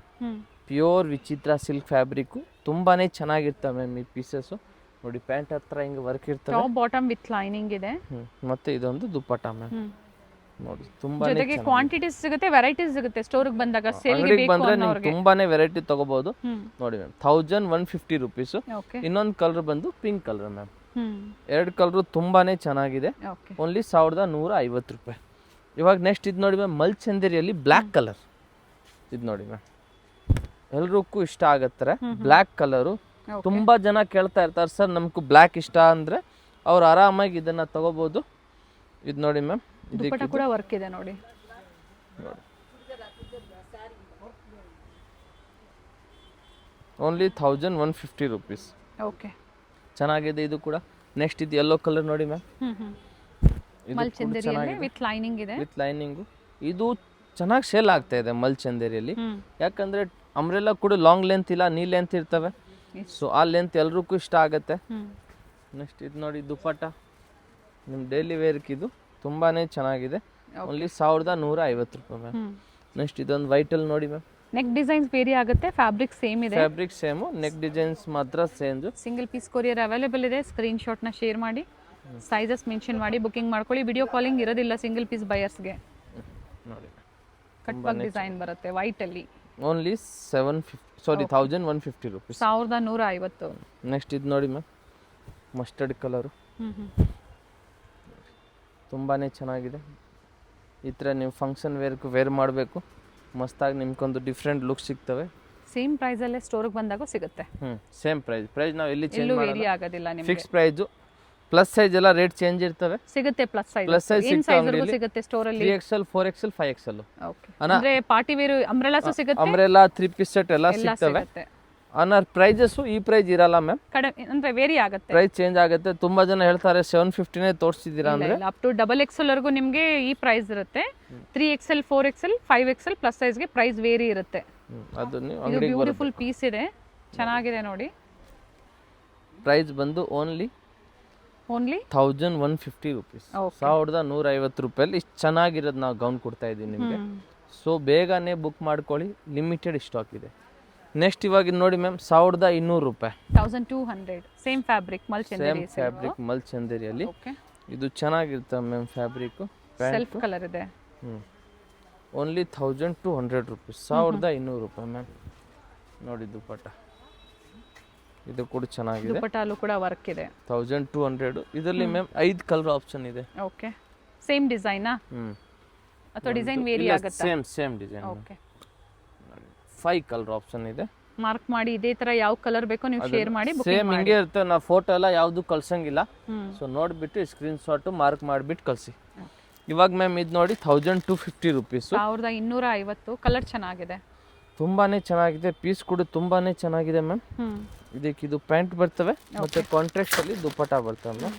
[SPEAKER 2] ಪ್ಯೂರ್ ವಿಚಿತ್ರ ಸಿಲ್ಕ್ ಫ್ಯಾಬ್ರಿಕ್ಕು. ತುಂಬಾ ಚೆನ್ನಾಗಿರ್ತವೆ ಮ್ಯಾಮ್ ಈ ಪೀಸಸ್ಸು. ನೋಡಿ ಪ್ಯಾಂಟ್ ಹತ್ರ ಹಿಂಗೆ ವರ್ಕ್ ಇರ್ತವೆ.
[SPEAKER 1] ಟಾಪ್ ಬಾಟಮ್ ವಿತ್ ಲೈನಿಂಗ್ ಇದೆ.
[SPEAKER 2] ಮತ್ತೆ ಇದೊಂದು ದುಪ್ಪಟ್ಟ ಮ್ಯಾಮ್. ನೋಡಿ ತುಂಬಾ
[SPEAKER 1] ಜೊತೆಗೆ ಕ್ವಾಂಟಿಟೀಸ್ ಸಿಗುತ್ತೆ, ವೆರೈಟೀಸ್ ಸಿಗುತ್ತೆ ಸ್ಟೋರ್ಗೆ ಬಂದಾಗ. ಸೇಲ್ಗೆ
[SPEAKER 2] ಅಂಗಡಿಗೆ
[SPEAKER 1] ಬೇಕು
[SPEAKER 2] ಬಂದ್ರೆ ನಿಮ್ಗೆ
[SPEAKER 1] ಅನ್ನೋರಿಗೆ
[SPEAKER 2] ತುಂಬಾನೇ ವೆರೈಟಿ ತಗೋಬಹುದು. ನೋಡಿ ಮ್ಯಾಮ್ 1150 ರುಪೀಸ್.
[SPEAKER 1] ಓಕೆ.
[SPEAKER 2] ಇನ್ನೊಂದು ಕಲರ್ ಬಂದು ಪಿಂಕ್ ಕಲರ್ ಮ್ಯಾಮ್. ಎರಡು ಕಲರ್ ತುಂಬಾನೇ ಚೆನ್ನಾಗಿದೆ.
[SPEAKER 1] ಓಕೆ.
[SPEAKER 2] ಓನ್ಲಿ 1150 ರೂಪಾಯಿ. ಇವಾಗ ನೆಕ್ಸ್ಟ್ ಇದು ನೋಡಿ ಮ್ಯಾಮ್ ಮಲ್ಚಂದೇರಿಯಲ್ಲಿ ಬ್ಲ್ಯಾಕ್ ಕಲರ್. ಇದು ನೋಡಿ ಮ್ಯಾಮ್ ಎಲ್ರಿಗೂ ಇಷ್ಟ ಆಗತ್ತಾರೆ. ಬ್ಲ್ಯಾಕ್ ಕಲರು ತುಂಬಾ ಜನ ಕೇಳ್ತಾ ಇರ್ತಾರೆ, ಸರ್ ನಮ್ಗೂ ಬ್ಲ್ಯಾಕ್ ಇಷ್ಟ ಅಂದ್ರೆ ಅವ್ರು ಆರಾಮಾಗಿ ಇದನ್ನ ತಗೋಬಹುದು. ಇದು ನೋಡಿ ಮ್ಯಾಮ್
[SPEAKER 1] ದುಪ್ಪಟ್ಟ ಕೂಡ ವರ್ಕ್ ಇದೆ ನೋಡಿ.
[SPEAKER 2] Only 1150 rupees.
[SPEAKER 1] ಓಕೆ.
[SPEAKER 2] ಚೆನ್ನಾಗಿದೆ ಇದು ಕೂಡ. ನೆಕ್ಸ್ಟ್ ಇದು ಯೆಲ್ಲೋ ಕಲರ್ ನೋಡಿ ಮ್ಯಾಮ್.
[SPEAKER 1] ಮಲ್ಚಂದೇರಿಯಲ್ಲಿ ವಿತ್ ಲೈನಿಂಗ್ ಇದೆ.
[SPEAKER 2] ವಿತ್ ಲೈನಿಂಗು ಇದು ಚೆನ್ನಾಗಿ ಸೇಲ್ ಆಗ್ತಾ ಇದೆ ಮಲ್ಚಂದೇರಿಯಲ್ಲಿ. ಯಾಕಂದ್ರೆ ಅಂಬ್ರೆಲಾ ಕೂಡ ಲಾಂಗ್ ಲೆಂತ್ ಇಲ್ಲ, ನೀ ಲೆಂತ್ ಇರ್ತವೆ. ಸೊ ಆ ಲೆಂತ್ ಎಲ್ರಿಗೂ ಇಷ್ಟ ಆಗುತ್ತೆ. ನೆಕ್ಸ್ಟ್ ಇದು ನೋಡಿ ದುಪ್ಪಟ್ಟ ನಿಮ್ಮ ಡೈಲಿ ವೇರ್ಗೆ ಇದು ತುಂಬಾನೇ ಚೆನ್ನಾಗಿದೆ. ಓನ್ಲಿ 1150 ರೂಪಾಯಿ ಮ್ಯಾಮ್. ನೆಕ್ಸ್ಟ್ ಇದೊಂದು ವೈಟಲ್ ನೋಡಿ ಮ್ಯಾಮ್.
[SPEAKER 1] ನೆಕ್ ಡಿಸೈನ್ಸ್ ಬೇರೆ ಆಗುತ್ತೆ, ಫ್ಯಾಬ್ರಿಕ್ ಸೇಮ್ ಇದೆ.
[SPEAKER 2] ಫ್ಯಾಬ್ರಿಕ್ ಸೇಮು, ನೆಕ್ ಡಿಸೈನ್ಸ್ ಮಾತ್ರ change.
[SPEAKER 1] Single piece courier available ಇದೆ. ಸ್ಕ್ರೀನ್ ಶಾಟ್ನ ಶೇರ್ ಮಾಡಿ, ಸೈಜಸ್ ಮೆನ್ಷನ್ ಮಾಡಿ ಬುಕಿಂಗ್ ಮಾಡ್ಕೊಳ್ಳಿ. ವಿಡಿಯೋ ಕಾಲಿಂಗ್ ಇರೋದಿಲ್ಲ ಸಿಂಗಲ್ ಪೀಸ್ ಬಯರ್ಸ್ಗೆ.
[SPEAKER 2] ನೋಡಿ
[SPEAKER 1] ಕಟ್ ವರ್ಕ್ ಡಿಸೈನ್ ಬರುತ್ತೆ ವೈಟ್ ಅಲ್ಲಿ.
[SPEAKER 2] Only 1150 rupees.
[SPEAKER 1] 1150.
[SPEAKER 2] ನೆಕ್ಸ್ಟ್ ಇದು ನೋಡಿ ಮ್ಯಾಮ್ ಮಸ್ಟರ್ಡ್ ಕಲರು. ತುಂಬಾನೇ ಚೆನ್ನಾಗಿದೆ. ಈ ಥರ ನೀವು ಫಂಕ್ಷನ್ ವೇರ್ ಮಾಡಬೇಕು, ಮಸ್ತಾಗಿ ನಿಮ್ಗೊಂದು ಡಿಫ್ರೆಂಟ್ ಲುಕ್ ಸಿಗ್ತವೆ.
[SPEAKER 1] ಸೇಮ್ ಪ್ರೈಸ್ ಅಲ್ಲೇ ಸ್ಟೋರ್ಗೆ ಬಂದಾಗ ಸಿಗುತ್ತೆ.
[SPEAKER 2] ಸೇಮ್ ಪ್ರೈಸ್ ನಾವು ಎಲ್ಲಿ ಚೇಂಜ್
[SPEAKER 1] ವೇರಿ ಆಗೋದಿಲ್ಲ ನಿಮಗೆ.
[SPEAKER 2] Fix price. ಪ್ಲಸ್ ಸೈಜ್ ಎಲ್ಲ ರೇಟ್ ಚೇಂಜ್ ಇರ್ತವೆ.
[SPEAKER 1] ಸಿಗುತ್ತೆ ಪ್ಲಸ್ ಸೈಜ್.
[SPEAKER 2] ಏನು
[SPEAKER 1] ಸೈಜ್ ಸಿಗುತ್ತೆ ಸ್ಟೋರ್ ಅಲ್ಲಿ?
[SPEAKER 2] 3XL 4XL 5XL.
[SPEAKER 1] ಓಕೆ. ಅಂದ್ರೆ ಪಾರ್ಟಿ ವೇರ್ ಅಂಬ್ರೆಲಾಸ್ ಸಿಗುತ್ತೆ.
[SPEAKER 2] ಅಂಬ್ರೆಲಾ 3 ಪೀಸ್ ಸೆಟ್ ಎಲ್ಲ ಸಿಗ್ತವೆ. ಅನ್ನರ್ ಪ್ರೈಸಸ್ ಈ ಪ್ರೈಸ್ ಇರಲ್ಲ ಮ್ಯಾಮ್.
[SPEAKER 1] ಕಡಿಮೆ ಅಂದ್ರೆ ವೇರಿ ಆಗುತ್ತೆ,
[SPEAKER 2] ಪ್ರೈಸ್ ಚೇಂಜ್ ಆಗುತ್ತೆ. ತುಂಬಾ ಜನ ಹೇಳ್ತಾರೆ 750ನೇ ತೋರಿಸ್ತಿದ್ದೀರಾ ಅಂದ್ರೆ.
[SPEAKER 1] ಅಪ್ ಟು XXL ವರೆಗೂ ನಿಮಗೆ ಈ ಪ್ರೈಸ್ ಇರುತ್ತೆ. 3XL 4XL 5XL plus ಸೈಜ್ಗೆ price very ಇರುತ್ತೆ.
[SPEAKER 2] ಅದು ನೀವು
[SPEAKER 1] ಇದು ಬ್ಯೂಟಿಫುಲ್ ಪೀಸ್ ಇದೆ, ಚೆನ್ನಾಗಿದೆ ನೋಡಿ.
[SPEAKER 2] ಪ್ರೈಸ್ ಬಂದು ಓನ್ಲಿ 1150 ರುಪೀಸ್. 1150 ರೂಪಾಯಲ್ಲಿ ಇಷ್ಟು ಚೆನ್ನಾಗಿರೋದು ನಾವು ಗೌನ್ ಕೊಡ್ತಾ ಇದ್ದೀವಿ ನಿಮಗೆ. ಸೊ ಬೇಗನೆ ಬುಕ್ ಮಾಡ್ಕೊಳ್ಳಿ, ಲಿಮಿಟೆಡ್ ಸ್ಟಾಕ್ ಇದೆ. ನೆಕ್ಸ್ಟ್ ಇವಾಗ ನೋಡಿ ಮ್ಯಾಮ್ 1200 ರೂಪಾಯಿ.
[SPEAKER 1] 1200. Same fabric mul chanderi.
[SPEAKER 2] Same fabric ಮಲ್ಚಂದೇರಿಯಲ್ಲಿ. ಇದು ಚೆನ್ನಾಗಿರುತ್ತೆ ಮ್ಯಾಮ್ ಫ್ಯಾಬ್ರಿಕ್.
[SPEAKER 1] ಸೆಲ್ಫ್ ಕಲರ್ ಇದೆ.
[SPEAKER 2] Only 1200 rupees. 1200 ರೂಪಾಯಿ ಮ್ಯಾಮ್. ನೋಡಿ ದುಪ್ಪಟ್ಟ ಇದು ಕೂಡ ಚೆನ್ನಾಗಿದೆ.
[SPEAKER 1] ದುಪ್ಪಟ್ಟಲ್ಲೂ ಕೂಡ ವರ್ಕ್ ಇದೆ.
[SPEAKER 2] 1200. ಇದರಲ್ಲಿ ಮ್ಯಾಮ್ 5 ಕಲರ್ ಆಪ್ಷನ್ ಇದೆ.
[SPEAKER 1] ಓಕೆ. ಸೇಮ್ ಡಿಸೈನಾ ಅಥವಾ ಡಿಸೈನ್ ವೇರಿ ಆಗುತ್ತಾ?
[SPEAKER 2] Same design.
[SPEAKER 1] Okay.
[SPEAKER 2] 5 colour option ಇದೆ.
[SPEAKER 1] ಮಾರ್ಕ್ ಮಾಡಿ ಇದೇ ತರ ಯಾವ ಕಲರ್ ಬೇಕೋ ನೀವು ಶೇರ್ ಮಾಡಿ ಬುಕಿಂಗ್
[SPEAKER 2] ಸೇಮ್ ಹಿಂಗೆ ಇರುತ್ತೆ. ನಾವು ಫೋಟೋ ಎಲ್ಲ ಯಾವುದು ಕಳ್ಸಂಗಿಲ್ಲ. ಸೊ ನೋಡ್ಬಿಟ್ಟು ಸ್ಕ್ರೀನ್ ಶಾಟ್ ಮಾರ್ಕ್ ಮಾಡಿಬಿಟ್ಟು ಕಳಿಸಿ. ಇವಾಗ ಮ್ಯಾಮ್ ಇದು ನೋಡಿ 1250 ರುಪೀಸ್.
[SPEAKER 1] 1250. ಕಲರ್ ಚೆನ್ನಾಗಿದೆ,
[SPEAKER 2] ತುಂಬಾನೇ ಚೆನ್ನಾಗಿದೆ. ಪೀಸ್ ಕೂಡ ತುಂಬಾನೇ ಚೆನ್ನಾಗಿದೆ ಮ್ಯಾಮ್. ಇದಕ್ಕೆ ಇದು ಪ್ಯಾಂಟ್ ಬರ್ತವೆ ಮತ್ತೆ ಕಾಂಟ್ರಾಸ್ಟ್ ಅಲ್ಲಿ ದುಪ್ಪಟ್ಟ ಬರ್ತವೆ ಮ್ಯಾಮ್.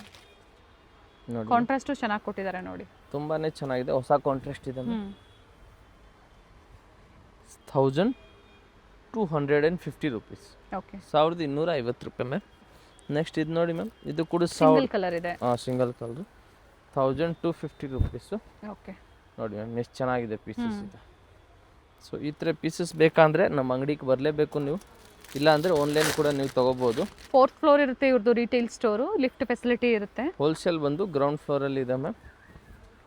[SPEAKER 2] ನೋಡಿ
[SPEAKER 1] ಕಾಂಟ್ರಾಸ್ಟ್ ಚೆನ್ನಾಗಿ ಕೊಟ್ಟಿದ್ದಾರೆ ನೋಡಿ,
[SPEAKER 2] ತುಂಬಾನೇ ಚೆನ್ನಾಗಿದೆ. ಹೊಸ ಕಾಂಟ್ರಾಸ್ಟ್ ಇದೆ ಮ್ಯಾಮ್. 1250 ರುಪೀಸ್.
[SPEAKER 1] ಓಕೆ.
[SPEAKER 2] 1250 ರೂಪಾಯಿ ಮ್ಯಾಮ್. ನೆಕ್ಸ್ಟ್ ಇದು ನೋಡಿ ಮ್ಯಾಮ್, ಇದು ಕೂಡ
[SPEAKER 1] ಸಿಂಗಲ್ ಕಲರ್ ಇದೆ.
[SPEAKER 2] Single colour 1250 rupees.
[SPEAKER 1] ಓಕೆ.
[SPEAKER 2] ನೋಡಿ ಮ್ಯಾಮ್ ಎಷ್ಟು ಚೆನ್ನಾಗಿದೆ ಪೀಸಸ್ ಇದೆ. ಸೊ ಈ ಥರ ಪೀಸಸ್ ಬೇಕಂದ್ರೆ ನಮ್ಮ ಅಂಗಡಿಗೆ ಬರಲೇಬೇಕು ನೀವು, ಇಲ್ಲ ಅಂದರೆ ಆನ್ಲೈನ್ ಕೂಡ ನೀವು ತಗೋಬೋದು.
[SPEAKER 1] 4th ಫ್ಲೋರ್ ಇರುತ್ತೆ ಇವ್ರದ್ದು ರಿಟೇಲ್ ಸ್ಟೋರು, ಲಿಫ್ಟ್ ಫೆಸಿಲಿಟಿ ಇರುತ್ತೆ.
[SPEAKER 2] ಹೋಲ್ಸೇಲ್ ಬಂದು ಗ್ರೌಂಡ್ ಫ್ಲೋರಲ್ಲಿ ಇದೆ ಮ್ಯಾಮ್.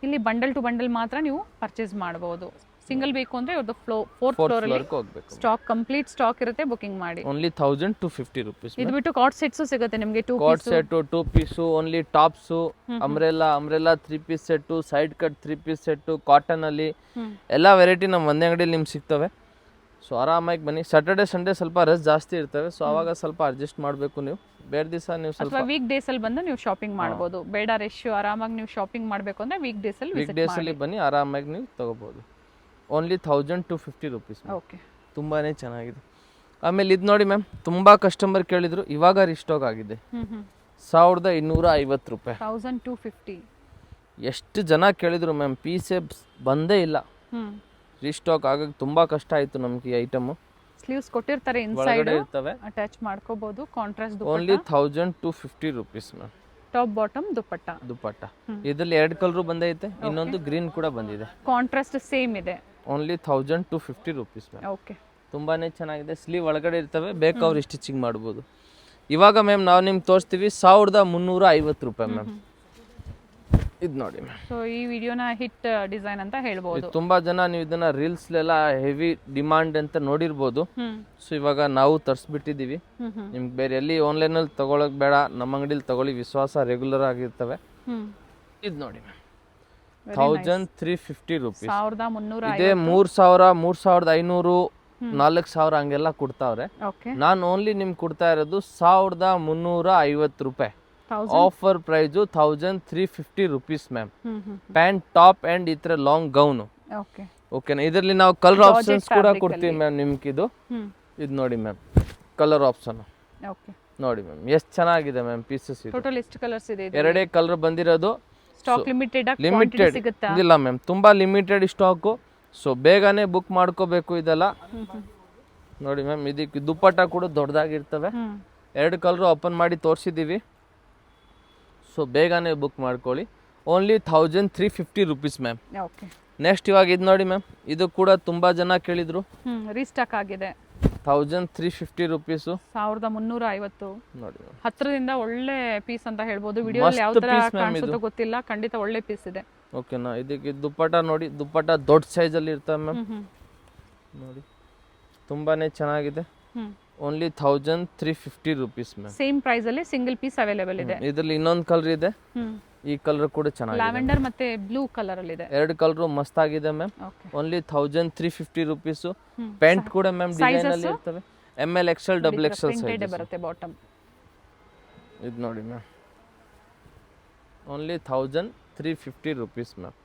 [SPEAKER 1] ಇಲ್ಲಿ ಬಂಡಲ್ ಟು ಬಂಡಲ್ ಮಾತ್ರ ನೀವು ಪರ್ಚೇಸ್ ಮಾಡಬಹುದು. ಸಿಂಗಲ್ ಬೇಕು ಅಂದರೆ ಇವ್ರದ್ದು 4th ಫ್ಲೋರಲ್ಲಿ
[SPEAKER 2] ಹೋಗಬೇಕು.
[SPEAKER 1] ಸ್ಟಾಕ್ ಕಂಪ್ಲೀಟ್ ಸ್ಟಾಕ್ ಇರುತ್ತೆ, ಬುಕಿಂಗ್ ಮಾಡಿ.
[SPEAKER 2] Only 1250 rupees.
[SPEAKER 1] ಇದು ಬಿಟ್ಟು ಕಾಟ್ ಸೆಟ್ಸು ಸಿಗುತ್ತೆ ನಿಮಗೆ.
[SPEAKER 2] Cot set 2 piece, only tops, umbrella 3 piece set, side cut 3 piece set, cotton ಅಲ್ಲಿ ಎಲ್ಲ ವೆರೈಟಿ ನಮ್ಮ ಒಂದೇ ಅಂಗಡಿಯಲ್ಲಿ ನಿಮ್ಗೆ ಸಿಗ್ತವೆ. ಸೊ ಆರಾಮಾಗಿ ಬನ್ನಿ. ಸ್ಯಾಟರ್ಡೆ ಸಂಡೇ ಸ್ವಲ್ಪ ರಶ್ ಜಾಸ್ತಿ ಇರ್ತವೆ, ಸೊ ಅವಾಗ ಸ್ವಲ್ಪ ಅಡ್ಜಸ್ಟ್ ಮಾಡಬೇಕು ನೀವು. ಬೇರೆ ದಿವಸ ನೀವು ಸ್ವಲ್ಪ
[SPEAKER 1] ವೀಕ್ ಡೇಸ್ ಅಲ್ಲಿ ಬಂದು ನೀವು ಶಾಪಿಂಗ್ ಮಾಡಬಹುದು. ಬೇಡ ರಶ್ ಆರಾಮಾಗಿ ನೀವು ಶಾಪಿಂಗ್ ಮಾಡಬೇಕು ಅಂದ್ರೆ ವೀಕ್ ಡೇಸ್ ಅಲ್ಲಿ
[SPEAKER 2] ಬನ್ನಿ, ಆರಾಮಾಗಿ ನೀವು ತಗೋಬಹುದು. Only 1250 rupees.
[SPEAKER 1] ಓಕೆ.
[SPEAKER 2] ತುಂಬಾನೇ ಚೆನ್ನಾಗಿದೆ. ಆಮೇಲೆ ಇದು ನೋಡಿ ಮ್ಯಾಮ್, ತುಂಬಾ ಕಸ್ಟಮರ್ ಕೇಳಿದ್ರು, ಇವಾಗ ರಿಸ್ಟಾಕ್ ಆಗಿದೆ. 1250 ರೂಪಾಯಿ.
[SPEAKER 1] 1250.
[SPEAKER 2] ಎಷ್ಟು ಜನ ಕೇಳಿದ್ರು ಮ್ಯಾಮ್, ಪೀಸೇ ಬಂದೇ ಇಲ್ಲ. ರೀಸ್ಟಾಕ್ ಆಗಕ್ಕೆ ತುಂಬಾ ಕಷ್ಟ ಆಯ್ತು ನಮ್ಗೆ. ಈ ಐಟಮ್
[SPEAKER 1] ಸ್ಲೀವ್ಸ್ ಕೊಟ್ಟಿರ್ತಾರೆ, ಇನ್ಸೈಡ್
[SPEAKER 2] ಇರ್ತವೆ,
[SPEAKER 1] ಅಟ್ಯಾಚ್ ಮಾಡ್ಕೋಬಹುದು. Contrast dupatta.
[SPEAKER 2] Only 1250 rupees ma'am.
[SPEAKER 1] Top bottom
[SPEAKER 2] dupatta. ಇದರಲ್ಲಿ 2 ಕಲರ್ ಬಂದೈತೆ, ಇನ್ನೊಂದು ಗ್ರೀನ್ ಕೂಡ ಬಂದಿದೆ.
[SPEAKER 1] ಕಾಂಟ್ರಾಸ್ಟ್ ಸೇಮ್ ಇದೆ.
[SPEAKER 2] Only 1250 rupees ma'am.
[SPEAKER 1] ಓಕೆ.
[SPEAKER 2] ತುಂಬಾನೇ ಚೆನ್ನಾಗಿದೆ. ಸ್ಲೀವ್ ಒಳಗಡೆ ಇರ್ತವೆ, ಬೇಕಾದ್ರೆ ಸ್ಟಿಚಿಂಗ್ ಮಾಡ್ಬೋದು. ಇವಾಗ ಮ್ಯಾಮ್ ನಾವು ನಿಮ್ಗೆ ತೋರಿಸ್ತೀವಿ 1350 ರೂಪಾಯಿ ಮ್ಯಾಮ್. ಇದು ನೋಡಿ ಮ್ಯಾಮ್.
[SPEAKER 1] ಸೊ ಈ ವಿಡಿಯೋನ ಹಿಟ್ ಡಿಸೈನ್ ಅಂತ ಹೇಳ್ಬೋದು.
[SPEAKER 2] ತುಂಬಾ ಜನ ನೀವು ಇದನ್ನ ರೀಲ್ಸ್ಲೆಲ್ಲ ಹೆವಿ ಡಿಮಾಂಡ್ ಅಂತ ನೋಡಿರ್ಬೋದು. ಸೊ ಇವಾಗ ನಾವು ತರಿಸ್ಬಿಟ್ಟಿದ್ದೀವಿ. ನಿಮ್ಗೆ ಬೇರೆ ಎಲ್ಲಿ ಆನ್ಲೈನಲ್ಲಿ ತಗೊಳಕ್ ಬೇಡ, ನಮ್ಮ ಅಂಗಡಿಲಿ ತಗೊಳ್ಳಿ, ವಿಶ್ವಾಸ ರೆಗ್ಯುಲರ್ ಆಗಿರ್ತವೆ. ಇದು ನೋಡಿ ಮ್ಯಾಮ್, 1350 ರುಪೀಸ್.
[SPEAKER 1] 1350
[SPEAKER 2] ಇದೇ 3000, 3500, 4000 ಹಂಗೆಲ್ಲ ಕೊಡ್ತಾವ್ರೆ. ನಾನು ಓನ್ಲಿ ನಿಮ್ಗೆ ಕೊಡ್ತಾ ಇರೋದು 1350 ರೂಪಾಯಿ. Offer price 1350 rupees ma'am. Pant, top and ಈ ತರ ಲಾಂಗ್ ಗೌನು. ಓಕೆನಾ. ಇದರಲ್ಲಿ ನಾವು ಕಲರ್ ಆಪ್ಷನ್ಸ್ ಕೂಡ ಕೊಡ್ತೀವಿ ಮ್ಯಾಮ್ ನಿಮ್ಗೆ. ಇದು ನೋಡಿ ಮ್ಯಾಮ್, ಕಲರ್ ಆಪ್ಷನ್ ನೋಡಿ ಮ್ಯಾಮ್, ಎಷ್ಟು ಚೆನ್ನಾಗಿದೆ ಮ್ಯಾಮ್ ಪೀಸಸ್.
[SPEAKER 1] ಟೋಟಲ್ ಎಷ್ಟು ಕಲರ್ಸ್ ಇದೆ?
[SPEAKER 2] ಎರಡೇ ಕಲರ್ ಬಂದಿರೋದು.
[SPEAKER 1] ಸ್ಟಾಕ್ ಲಿಮಿಟೆಡ್
[SPEAKER 2] ಇಲ್ಲ ಮ್ಯಾಮ್, ತುಂಬಾ ಲಿಮಿಟೆಡ್ ಸ್ಟಾಕು. ಸೊ ಬೇಗನೆ ಬುಕ್ ಮಾಡ್ಕೋಬೇಕು ಇದೆಲ್ಲ. ನೋಡಿ ಮ್ಯಾಮ್, ಇದಕ್ಕೆ ದುಪ್ಪಟ್ಟ ಕೂಡ ದೊಡ್ಡದಾಗಿರ್ತವೆ. 2 ಕಲರ್ ಓಪನ್ ಮಾಡಿ ತೋರಿಸಿದ್ದೀವಿ. ಸೊ ಬೇಗನೆ ಬುಕ್ ಮಾಡ್ಕೊಳ್ಳಿ. Only 1350 rupees ma'am. ನೆಕ್ಸ್ಟ್ ಇವಾಗ ಇದು ನೋಡಿ ಮ್ಯಾಮ್, ಇದು ಕೂಡ ತುಂಬಾ ಜನ ಕೇಳಿದ್ರು,
[SPEAKER 1] ರೀಸ್ಟಾಕ್ ಆಗಿದೆ.
[SPEAKER 2] 1350 ರುಪೀಸು,
[SPEAKER 1] 1350
[SPEAKER 2] ನೋಡಿ.
[SPEAKER 1] ಹತ್ರದಿಂದ ಒಳ್ಳೆ ಪೀಸ್ ಅಂತ ಹೇಳ್ಬೋದು. ವಿಡಿಯೋದಲ್ಲಿ ಯಾವ ತರ ಕಾಣಿಸುತ್ತೋ ಗೊತ್ತಿಲ್ಲ, ಖಂಡಿತ ಒಳ್ಳೆ ಪೀಸ್ ಇದೆ.
[SPEAKER 2] ಓಕೆನಾ. ಇದಕ್ಕೆ ದುಪ್ಪಟ್ಟ ನೋಡಿ, ದುಪ್ಪಟ್ಟ ದೊಡ್ಡ ಸೈಜ್ ಅಲ್ಲಿ ಇರ್ತವೆ ಮ್ಯಾಮ್. ನೋಡಿ ತುಂಬಾನೇ ಚೆನ್ನಾಗಿದೆ. Only 1350 rupees ma'am.
[SPEAKER 1] Same price ಅಲ್ಲಿ ಸಿಂಗಲ್ ಪೀಸ್ ಅವೈಲೇಬಲ್ ಇದೆ.
[SPEAKER 2] ಇದರಲ್ಲಿ ಇನ್ನೊಂದು ಕಲರ್ ಇದೆ, ಈ ಕಲರ್ ಕೂಡ ಚೆನ್ನಾಗಿದೆ.
[SPEAKER 1] ಲ್ಯಾವೆಂಡರ್ ಮತ್ತೆ ಬ್ಲೂ ಕಲರ್ ಅಲ್ಲಿ ಇದೆ.
[SPEAKER 2] 2 ಕಲರ್ ಮಸ್ತ್ ಆಗಿದೆ ಮ್ಯಾಮ್. Only 1350 rupees. ಪ್ಯಾಂಟ್ ಕೂಡ ಮ್ಯಾಮ್ ಡಿಸೈನ್ ಅಲ್ಲಿ ಇರ್ತವೆ. ML XL XXL ಸೈಜ್
[SPEAKER 1] ಬರುತ್ತೆ ಬಾಟಮ್.
[SPEAKER 2] ಇದು ನೋಡಿ ಮ್ಯಾಮ್, ಓನ್ಲಿ 1350 ರುಪೀಸ್ ಮ್ಯಾಮ್.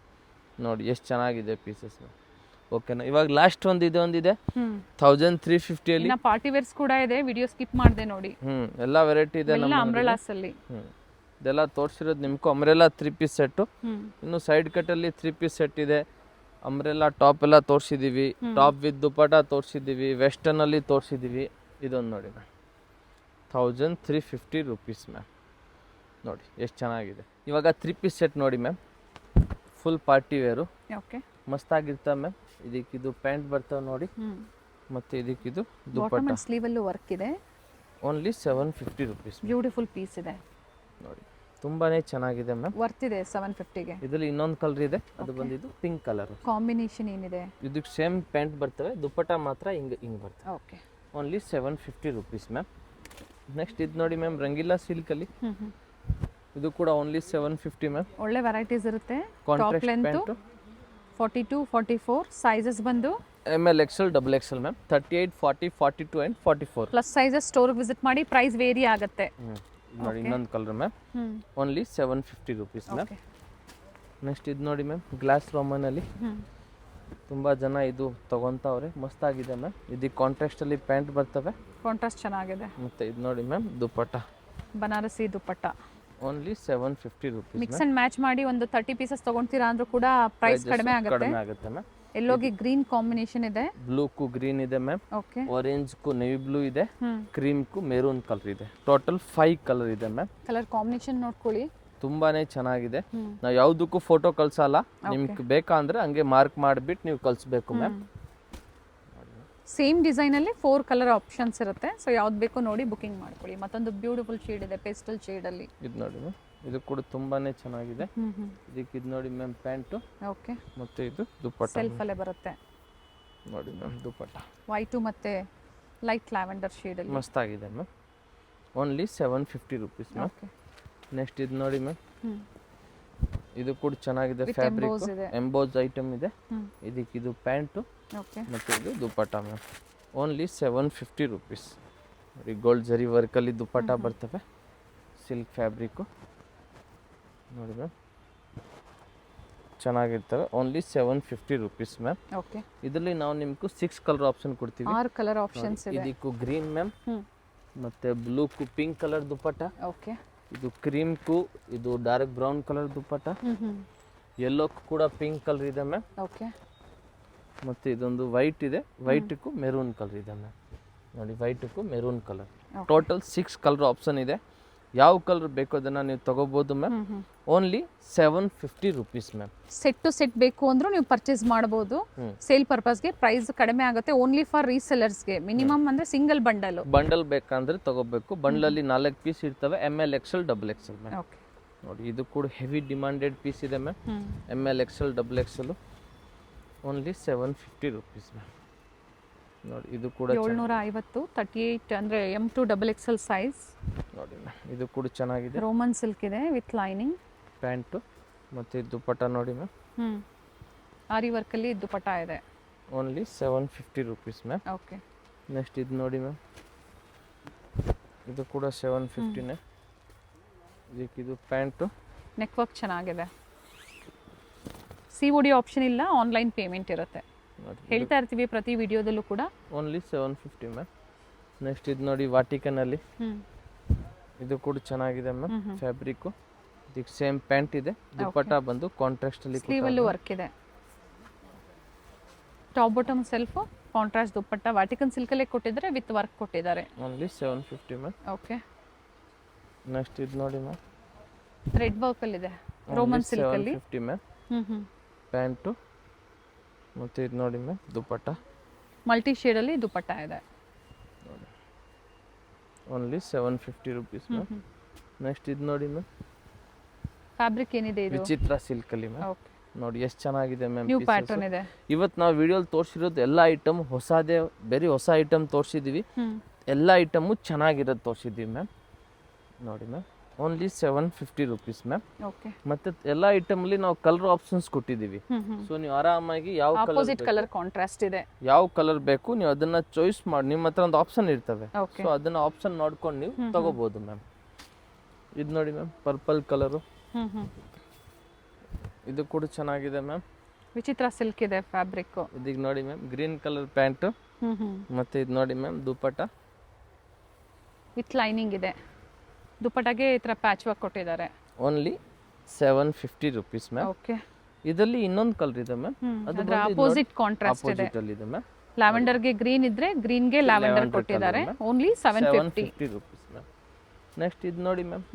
[SPEAKER 2] ನೋಡಿ ಎಷ್ಟು ಚೆನ್ನಾಗಿದೆ ಪೀಸಸ್ ಮ್ಯಾಮ್. ಓಕೆನಾ. ಇವಾಗ ಲಾಸ್ಟ್ ಒಂದಿದೆ 1350 ಅಲ್ಲಿ.
[SPEAKER 1] ಪಾರ್ಟಿ ವೇರ್ಸ್ ಕೂಡ ಇದೆ, ವಿಡಿಯೋ ಸ್ಕಿಪ್ ಮಾಡದೆ ನೋಡಿ.
[SPEAKER 2] ಎಲ್ಲ ವೆರೈಟಿ ಇದೆ ನಮ್ಮ
[SPEAKER 1] ಅಂಬ್ರೆಲಾಸ್ ಅಲ್ಲಿ.
[SPEAKER 2] ಇದೆಲ್ಲ ತೋರಿಸಿರೋದು ನಿಮ್ಗೂ ಅಂಬ್ರೆಲಾ 3 ಪೀಸ್ ಸೆಟ್. ಇನ್ನು ಸೈಡ್ ಕಟ್ ಅಲ್ಲಿ 3 ಪೀಸ್ ಸೆಟ್ ಇದೆ. ಅಂಬ್ರೆಲಾ ಟಾಪ್ ಎಲ್ಲ ತೋರಿಸಿದೀವಿ, ಟಾಪ್ ವಿತ್ ದುಪ್ಪಟ ತೋರಿಸಿದೀವಿ, ವೆಸ್ಟರ್ನ್ ಅಲ್ಲಿ ತೋರಿಸಿದೀವಿ. ಇದೊಂದು ನೋಡಿ ಮ್ಯಾಮ್, 1350 ರುಪೀಸ್ ಮ್ಯಾಮ್. ನೋಡಿ ಎಷ್ಟು ಚೆನ್ನಾಗಿದೆ. ಇವಾಗ 3 ಪೀಸ್ ಸೆಟ್ ನೋಡಿ ಮ್ಯಾಮ್, ಫುಲ್ ಪಾರ್ಟಿ ವೇರು. ಮಸ್ತ್ ಆಗಿರ್ತವೆ ಮ್ಯಾಮ್. ಇದಕ್ಕಿದು ಪ್ಯಾಂಟ್ ಬರ್ತವೆ ನೋಡಿ, ಮತ್ತೆ ಇದಕ್ಕಿದು ದುಪ್ಪಟ್ಟ.
[SPEAKER 1] ಸ್ಲೀವ್ ಅಲ್ಲೂ ವರ್ಕ್ ಇದೆ.
[SPEAKER 2] Only 750 rupees.
[SPEAKER 1] ಬ್ಯೂಟಿಫುಲ್ ಪೀಸ್ ಇದೆ
[SPEAKER 2] ನೋಡಿ, ತುಂಬಾನೇ ಚೆನ್ನಾಗಿದೆ ಮ್ಯಾಮ್.
[SPEAKER 1] ವರ್ತ್ ಇದೆ 750 ಗೆ.
[SPEAKER 2] ಇದರಲ್ಲಿ ಇನ್ನೊಂದು ಕಲರ್ ಇದೆ, ಅದು ಬಂದಿದ್ದು ಪಿಂಕ್ ಕಲರ್.
[SPEAKER 1] ಕಾಂಬಿನೇಷನ್ ಏನಿದೆ?
[SPEAKER 2] ಇದಕ್ಕೆ ಸೇಮ್ ಪ್ಯಾಂಟ್ ಬರ್ತವೆ, ದುಪ್ಪಟ್ಟ ಮಾತ್ರ ಹಿಂಗ್ ಬರ್ತವೆ.
[SPEAKER 1] Okay.
[SPEAKER 2] Only 750 rupees ma'am. Next ಇದು ನೋಡಿ ಮ್ಯಾಮ್, ರಂಗೀಲಾ ಸಿಲ್ಕ್ ಅಲ್ಲಿ. ಇದು ಕೂಡ ಓನ್ಲಿ 750 ಮ್ಯಾಮ್.
[SPEAKER 1] ಒಳ್ಳೆ ವೆರೈಟೀಸ್ ಇರುತ್ತೆ.
[SPEAKER 2] ಕಾಂಟ್ರಾಸ್ಟ್ ಪ್ಯಾಂಟ್
[SPEAKER 1] 42, 44 ಸೈಜಸ್ ಬಂದು
[SPEAKER 2] ML XL XXL ma'am. 38, 40, 42 and 44
[SPEAKER 1] plus sizes store visit ಮಾಡಿ, ಪ್ರೈಸ್ ವೇರಿ ಆಗುತ್ತೆ.
[SPEAKER 2] ನೋಡಿ ಇನ್ನೊಂದು colour ma'am, only 750 rupees ma'am. Next ಇದು ನೋಡಿ ಮ್ಯಾಮ್, ಗ್ಲಾಸ್ ರೋಮನ್ ಅಲ್ಲಿ. ತುಂಬಾ ಜನ ಇದು ತಗೊಂತವ್ರೆ, ಮಸ್ತ್ ಆಗಿದೆ ಮ್ಯಾಮ್. ಇದಕ್ಕೆ ಕಾಂಟ್ರಾಸ್ಟ್ ಅಲ್ಲಿ ಪ್ಯಾಂಟ್ ಬರ್ತವೆ,
[SPEAKER 1] ಕಾಂಟ್ರಾಸ್ಟ್ ಚೆನ್ನಾಗಿದೆ.
[SPEAKER 2] ಮತ್ತೆ ಇದು ನೋಡಿ ma'am, dupatta
[SPEAKER 1] Banarasi dupatta.
[SPEAKER 2] Only 750 rupees.
[SPEAKER 1] Mix and match ಮಾಡಿ ಒಂದು 30 ಪೀಸಸ್ ತಗೊಂತೀರಾ ಅಂದ್ರೂ ಕೂಡ ಪ್ರೈಸ್ ಕಡಿಮೆ ಆಗುತ್ತೆ ಮ್ಯಾಮ್. ಎಲ್ಲೋಗಿ ಗ್ರೀನ್ ಕಾಂಬಿನೇಷನ್ ಇದೆ,
[SPEAKER 2] ಬ್ಲೂ ಕು ಗ್ರೀನ್ ಇದೆ ಮ್ಯಾಮ್.
[SPEAKER 1] ಓಕೆ.
[SPEAKER 2] ಆರೆಂಜ್ ಕು ನೇವಿ ಬ್ಲೂ ಇದೆ, ಕ್ರೀಮ್ ಕು ಮೆರೂನ್ ಕಲರ್ ಇದೆ. ಟೋಟಲ್ 5 ಕಲರ್ ಇದೆ ಮ್ಯಾಮ್.
[SPEAKER 1] ಕಲರ್ ಕಾಂಬಿನೇಷನ್ ನೋಡ್ಕೊಳ್ಳಿ,
[SPEAKER 2] ತುಂಬಾನೇ ಚೆನ್ನಾಗಿದೆ. ನಾವು ಯಾವುದಕ್ಕೂ ಫೋಟೋ ಕಳ್ಸಲ್ಲ, ನಿಮ್ಗೆ ಬೇಕಾ ಅಂದ್ರೆ ಹಂಗೆ ಮಾರ್ಕ್ ಮಾಡಿಬಿಟ್ಟು ನೀವು ಕಳಿಸ್ಬೇಕು ಮ್ಯಾಮ್.
[SPEAKER 1] ಸೇಮ್ ಡಿಸೈನ್ ಅಲ್ಲಿ 4 ಕಲರ್ ಆಪ್ಷನ್ಸ್ ಇರುತ್ತೆ. ಸೊ ಯಾವ್ದು ಬೇಕೋ ನೋಡಿ ಬುಕಿಂಗ್ ಮಾಡ್ಕೊಳ್ಳಿ. ಮತ್ತೊಂದು ಬ್ಯೂಟಿಫುಲ್ ಶೇಡ್ ಇದೆ, ಪೇಸ್ಟಲ್ ಶೇಡ್ ಅಲ್ಲಿ. ಇದು ನೋಡಿ ಮ್ಯಾಮ್, ಇದು ಕೂಡ ತುಂಬಾನೇ ಚೆನ್ನಾಗಿದೆ. ಇದಕ್ಕೆ ಇದು ನೋಡಿ ಮ್ಯಾಮ್, ಪ್ಯಾಂಟ್. ಓಕೆ. ಮತ್ತೆ ಇದು ದುಪ್ಪಟ್ಟ ಸೆಲ್ಫ್ ಅಲ್ಲೇ ಬರುತ್ತೆ
[SPEAKER 2] ನೋಡಿ ಮ್ಯಾಮ್. ದುಪ್ಪಟ್ಟ
[SPEAKER 1] ವೈಟ್ ಮತ್ತೆ ಲೈಟ್ ಲ್ಯಾವೆಂಡರ್ ಶೇಡ್ ಅಲ್ಲಿ
[SPEAKER 2] ಮಸ್ತ್ ಆಗಿದೆ ma'am. Only 750 rupees ma'am. Next ಇದು ನೋಡಿ ಮ್ಯಾಮ್, ಇದು ಕೂಡ ಚೆನ್ನಾಗಿದೆ. ಫ್ಯಾಬ್ರಿಕ್ ಎಂಬೋಸ್ ಐಟಮ್ ಇದೆ. ಇದಕ್ಕೆ ಇದು ಪ್ಯಾಂಟು, ಮತ್ತೆ ಇದು ದುಪ್ಪಟ್ಟ ಮ್ಯಾಮ್. Only 750 rupees. ನೋಡಿ ಗೋಲ್ಡ್ ಜರಿ ವರ್ಕಲ್ಲಿ ದುಪ್ಪಟ್ಟ ಬರ್ತವೆ, ಸಿಲ್ಕ್ ಫ್ಯಾಬ್ರಿಕ್ಕು ನೋಡಿ ಮ್ಯಾಮ್, ಚೆನ್ನಾಗಿರ್ತವೆ. Only 750 rupees ma'am.
[SPEAKER 1] ಓಕೆ.
[SPEAKER 2] ಇದರಲ್ಲಿ ನಾವು ನಿಮ್ಗೆ 6 ಕಲರ್ ಆಪ್ಷನ್ ಕೊಡ್ತೀವಿ.
[SPEAKER 1] 6 ಕಲರ್ ಆಪ್ಷನ್ಸ್ ಇದೆ.
[SPEAKER 2] ಇದಕ್ಕೂ ಗ್ರೀನ್ ಮ್ಯಾಮ್, ಮತ್ತೆ ಬ್ಲೂ ಕು ಪಿಂಕ್ ಕಲರ್ ದುಪ್ಪಟ್ಟ.
[SPEAKER 1] ಓಕೆ.
[SPEAKER 2] ಇದು ಕ್ರೀಮ್ ಕು, ಇದು dark brown colour dupatta. Yellow ಕೂಡ ಪಿಂಕ್ ಕಲರ್ ಇದೆ ಮ್ಯಾಮ್.
[SPEAKER 1] ಓಕೆ.
[SPEAKER 2] ಮತ್ತೆ ಇದೊಂದು ವೈಟ್ ಇದೆ, ವೈಟ್ ಕು ಮೆರೂನ್ ಕಲರ್ ಇದೆ ಮ್ಯಾಮ್. ನೋಡಿ ವೈಟ್ ಕು maroon colour. Total 6 colour option ಇದೆ. ಯಾವ ಕಲರ್ ಬೇಕೋ ಅದನ್ನು ನೀವು ತೊಗೋಬೋದು ma'am. Only 750 rupees ma'am.
[SPEAKER 1] Set to set ಬೇಕು ಅಂದ್ರೂ ನೀವು ಪರ್ಚೇಸ್ ಮಾಡ್ಬೋದು. ಸೇಲ್ ಪರ್ಪಸ್ಗೆ ಪ್ರೈಸ್ ಕಡಿಮೆ ಆಗುತ್ತೆ. ಓನ್ಲಿ ಫಾರ್ ರೀಸೆಲರ್ಸ್ಗೆ. ಮಿನಿಮಮ್ ಅಂದರೆ ಸಿಂಗಲ್ ಬಂಡಲ್
[SPEAKER 2] ಬೇಕಂದ್ರೆ ತಗೋಬೇಕು. ಬಂಡಲಲ್ಲಿ 4 ಪೀಸ್ ಇರ್ತವೆ, ML XL XXL ma'am.
[SPEAKER 1] Okay
[SPEAKER 2] ನೋಡಿ ಇದು ಕೂಡ ಹೆವಿ ಡಿಮಾಂಡೆಡ್ ಪೀಸ್ ಇದೆ ma'am. ML XL XXL only 750 rupees ma'am. ನೋಡಿ ಇದು ಕೂಡ
[SPEAKER 1] 750 38 ಅಂದರೆ M2 XXL ಸೈಜ್.
[SPEAKER 2] ನೋಡಿ ಮ್ಯಾಮ್ ಇದು ಕೂಡ ಚೆನ್ನಾಗಿದೆ.
[SPEAKER 1] ರೋಮನ್ ಸಿಲ್ಕ್ ಇದೆ ವಿತ್ ಲೈನಿಂಗ್.
[SPEAKER 2] ಪ್ಯಾಂಟು ಮತ್ತು ದುಪ್ಪಟ್ಟ ನೋಡಿ ಮ್ಯಾಮ್.
[SPEAKER 1] ಆರಿ ವರ್ಕಲ್ಲಿ ದುಪ್ಪಟ್ಟ ಇದೆ.
[SPEAKER 2] Only 750 rupees ma'am.
[SPEAKER 1] Okay
[SPEAKER 2] next ಇದು ನೋಡಿ ಮ್ಯಾಮ್, ಇದು ಕೂಡ 750ನೇ. ಇದಕ್ಕಿದು ಪ್ಯಾಂಟು.
[SPEAKER 1] ನೆಕ್ ವರ್ಕ್ ಚೆನ್ನಾಗಿದೆ. COD ಆಪ್ಷನ್ ಇಲ್ಲ, ಆನ್ಲೈನ್ ಪೇಮೆಂಟ್ ಇರುತ್ತೆ. ಹೇಳ್ತಾ ಇರ್ತೀವಿ ಪ್ರತಿ ವಿಡಿಯೋದಲ್ಲೂ ಕೂಡ.
[SPEAKER 2] Only 750 ma'am. ನೆಕ್ಸ್ಟ್ ಇದು ನೋಡಿ ವಾಟಿಕನಲ್ಲಿ. ಇದು ಕೂಡ ಚೆನ್ನಾಗಿದೆ ಮ್ಯಾಮ್. ಫ್ಯಾಬ್ರಿಕ್ಕು ಇದಕ್ಕೆ ಸೇಮ್ ಪ್ಯಾಂಟ್ ಇದೆ. ದುಪ್ಪಟ್ಟ ಬಂದು ಕಾಂಟ್ರಾಸ್ಟ್ ಅಲ್ಲಿ
[SPEAKER 1] ಸ್ಲೀವಲ್ಲೂ ವರ್ಕ್ ಇದೆ. ಟಾಪ್ ಬಾಟಮ್ ಸೆಲ್ಫ್ ಕಾಂಟ್ರಾಸ್ಟ್ ದುಪ್ಪಟ್ಟ ವಾಟಿಕನ್ ಸಿಲ್ಕಲ್ಲೇ ಕೊಟ್ಟಿದ್ದಾರೆ, ವಿತ್ ವರ್ಕ್ ಕೊಟ್ಟಿದ್ದಾರೆ.
[SPEAKER 2] Only 750 ma'am.
[SPEAKER 1] ಓಕೆ
[SPEAKER 2] ನೆಕ್ಸ್ಟ್ ಇದು ನೋಡಿ ಮ್ಯಾಮ್,
[SPEAKER 1] ರೆಡ್ ವರ್ಕ್ ಅಲ್ಲಿ ಇದೆ. ರೋಮನ್ ಸಿಲ್ಕ್ ಅಲ್ಲಿ
[SPEAKER 2] 750 ಮ್ಯಾಮ್. ಪ್ಯಾಂಟು ಮತ್ತು ಇದು ನೋಡಿ ಮ್ಯಾಮ್ ದುಪ್ಪಟ್ಟ.
[SPEAKER 1] ಮಲ್ಟಿ ಶೇಡ್ ಅಲ್ಲಿ ದುಪ್ಪಟ್ಟ ಇದೆ.
[SPEAKER 2] Only 750 rupees ma'am. ನೆಕ್ಸ್ಟ್ ಇದು ನೋಡಿ ಮ್ಯಾಮ್,
[SPEAKER 1] ಫ್ಯಾಬ್ರಿಕ್ ಏನಿದೆ ಇದು?
[SPEAKER 2] ವಿಚಿತ್ರ ಸಿಲ್ಕ್ ಅಲ್ಲಿ ಮ್ಯಾಮ್.
[SPEAKER 1] ಓಕೆ
[SPEAKER 2] ನೋಡಿ ಎಷ್ಟು ಚೆನ್ನಾಗಿದೆ ಮ್ಯಾಮ್.
[SPEAKER 1] ನ್ಯೂ ಪ್ಯಾಟರ್ನ್ ಇದೆ.
[SPEAKER 2] ಇವತ್ತು ನಾವು ವಿಡಿಯೋಲಿ ತೋರಿಸಿರೋದು ಎಲ್ಲ ಐಟಮ್ ಹೊಸದೇ, ಬೇರೆ ಹೊಸ ಐಟಮ್ ತೋರಿಸಿದ್ದೀವಿ. ಎಲ್ಲ ಐಟಮು ಚೆನ್ನಾಗಿರೋದು ತೋರಿಸಿದ್ದೀವಿ ಮ್ಯಾಮ್. ನೋಡಿ ma'am only 750 rupees ma'am.
[SPEAKER 1] Okay
[SPEAKER 2] ಮತ್ತೆ ಎಲ್ಲ ಐಟಮ್ ಅಲ್ಲಿ ನಾವು ಕಲರ್ ಆಪ್ಷನ್ಸ್ ಕೊಟ್ಟಿದ್ದೀವಿ. ಸೊ ನೀವು ಆರಾಮಾಗಿ ಯಾವ
[SPEAKER 1] ಆಪೋಸಿಟ್ ಕಲರ್ ಕಾಂಟ್ರಾಸ್ಟ್ ಇದೆ,
[SPEAKER 2] ಯಾವ ಕಲರ್ ಬೇಕು ನೀವು ಅದನ್ನ ಚಾಯ್ಸ್ ಮಾಡಿ, ನಿಮ್ಮ ಹತ್ರ ಒಂದು ಆಪ್ಷನ್ ಇರ್ತವೆ.
[SPEAKER 1] Okay.
[SPEAKER 2] ಸೊ ಅದನ್ನ ಆಪ್ಷನ್ ನೋಡ್ಕೊಂಡು ನೀವು ತಗೋಬಹುದು ಮ್ಯಾಮ್. ಇದು ನೋಡಿ ಮ್ಯಾಮ್ ಪರ್ಪಲ್ ಕಲರು. ಇದು ಕೂಡ ಚೆನ್ನಾಗಿದೆ ಮ್ಯಾಮ್.
[SPEAKER 1] ವಿಚಿತ್ರ ಸಿಲ್ಕ್ ಇದೆ ಫ್ಯಾಬ್ರಿಕ್.
[SPEAKER 2] ಇದೀಗ ನೋಡಿ ಮ್ಯಾಮ್ ಗ್ರೀನ್ ಕಲರ್ ಪ್ಯಾಂಟ್. ಮತ್ತೆ ಇದು ನೋಡಿ ಮ್ಯಾಮ್ ದುಪ್ಪಟ್ಟ
[SPEAKER 1] ವಿತ್ ಲೈನಿಂಗ್ ಇದೆ. ದುಪ್ಪಟ್ಟಾಗೆ ಈ ತರ ಪ್ಯಾಚ್ ವರ್ಕ್ ಕೊಟ್ಟಿದ್ದಾರೆ.
[SPEAKER 2] Only 750 rupees ma'am.
[SPEAKER 1] ಓಕೆ
[SPEAKER 2] ಇದರಲ್ಲಿ ಇನ್ನೊಂದು ಕಲರ್ ಇದೆ ಮ್ಯಾಮ್.
[SPEAKER 1] ಅದರ ಅಪೋಸಿಟ್ ಕಾಂಟ್ರಾಸ್ಟ್ ಇದೆ.
[SPEAKER 2] ಅಪೋಸಿಟ್ ಅಲ್ಲಿ ಇದೆ ಮ್ಯಾಮ್.
[SPEAKER 1] ಲ್ಯಾವೆಂಡರ್ ಗೆ ಗ್ರೀನ್ ಇದ್ರೆ ಗ್ರೀನ್ ಗೆ ಲ್ಯಾವೆಂಡರ್ ಕೊಟ್ಟಿದ್ದಾರೆ. Only 750
[SPEAKER 2] rupees ma'am. ನೆಕ್ಸ್ಟ್ ಇದು ನೋಡಿ ಮ್ಯಾಮ್,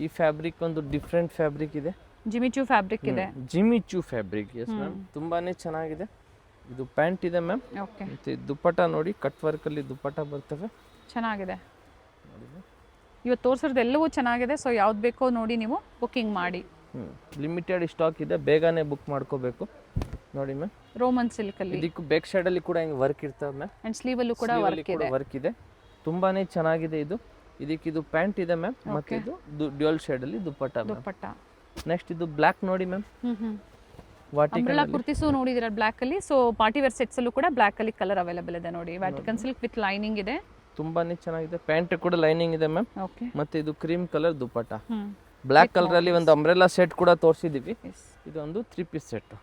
[SPEAKER 2] ಈ ಫ್ಯಾಬ್ರಿಕ್ ಒಂದು ಡಿಫ್ರೆಂಟ್ ಫ್ಯಾಬ್ರಿಕ್ ಇದೆ.
[SPEAKER 1] ಜಿಮಿಚು ಫ್ಯಾಬ್ರಿಕ್ ಇದೆ.
[SPEAKER 2] ಜಿಮಿಚು ಫ್ಯಾಬ್ರಿಕ್. ಎಸ್ ಮ್ಯಾಮ್ ತುಂಬಾನೇ ಚೆನ್ನಾಗಿದೆ. ಇದು ಪ್ಯಾಂಟ್ ಇದೆ ಮ್ಯಾಮ್.
[SPEAKER 1] ಓಕೆ
[SPEAKER 2] ಮತ್ತೆ ದುಪ್ಪಟ್ಟ ನೋಡಿ ಕಟ್ ವರ್ಕ್ ಅಲ್ಲಿ ದುಪ್ಪಟ್ಟ ಬರ್ತವೆ.
[SPEAKER 1] ಚೆನ್ನಾಗಿದೆ. ಇವತ್ತು ತೋರಿಸಿರೋದು ಎಲ್ಲವೂ ಚೆನ್ನಾಗಿದೆ. ಸೊ ಯಾವ್ದು ಬೇಕೋ ನೋಡಿ ನೀವು ಬುಕ್ಕಿಂಗ್ ಮಾಡಿ.
[SPEAKER 2] ಲಿಮಿಟೆಡ್ ಸ್ಟಾಕ್ ಇದೆ, ಬೇಗನೆ ಬುಕ್ ಮಾಡ್ಕೋಬೇಕು. ನೋಡಿ ಮ್ಯಾಮ್
[SPEAKER 1] ರೋಮನ್ ಸಿಲ್ಕ್ ಅಲ್ಲಿ
[SPEAKER 2] ಇದಕ್ಕೂ ಬ್ಯಾಕ್ ಸೈಡ್ ಅಲ್ಲಿ ಕೂಡ ಹಿಂಗೆ ವರ್ಕ್ ಇರ್ತವೆ ಮ್ಯಾಮ್.
[SPEAKER 1] ಅಂಡ್ ಸ್ಲೀವ್ ಅಲ್ಲೂ ಕೂಡ ವರ್ಕ್ ಇದೆ.
[SPEAKER 2] ತುಂಬಾನೇ ಚೆನ್ನಾಗಿದೆ ಇದು. ಇದಕ್ಕೆ ಪ್ಯಾಂಟ್ ಇದೆ ಮ್ಯಾಮ್. ಮತ್ತೆ ಇದು ಡ್ಯುಯಲ್ ಶೇಡ್ ಅಲ್ಲಿ ದುಪ್ಪಟ್ಟ. ನೆಕ್ಸ್ಟ್ ಇದು ಬ್ಲಾಕ್ ನೋಡಿ ಮ್ಯಾಮ್.
[SPEAKER 1] ಅಂಬ್ರೆಲಾ ಕುರ್ತಿಸು ನೋಡಿದಿರ ಬ್ಲಾಕ್ ಅಲ್ಲಿ. ಸೊ ಪಾರ್ಟಿ ವೇರ್ ಸೆಟ್ಸ್ ಅಲ್ಲೂ ಕೂಡ ಬ್ಲಾಕ್ ಅಲ್ಲಿ ಕಲರ್ ಅವೈಲೇಬಲ್ ಇದೆ ನೋಡಿ. ವ್ಯಾಟಿಕನ್ ಸಿಲ್ಕ್ ವಿತ್ ಲೈನಿಂಗ್ ಇದೆ.
[SPEAKER 2] ತುಂಬಾನೇ ಚೆನ್ನಾಗಿದೆ. ಪ್ಯಾಂಟ್ ಕೂಡ ಲೈನಿಂಗ್ ಇದೆ ಮ್ಯಾಮ್.
[SPEAKER 1] ಓಕೆ
[SPEAKER 2] ಮತ್ತೆ ಇದು cream colour dupatta. Black colour ಅಲ್ಲಿ ಒಂದು ಅಂಬ್ರೆಲಾ ಸೆಟ್ ಕೂಡ ತೋರಿಸಿದೀವಿ. ಇದು ಒಂದು 3 piece set.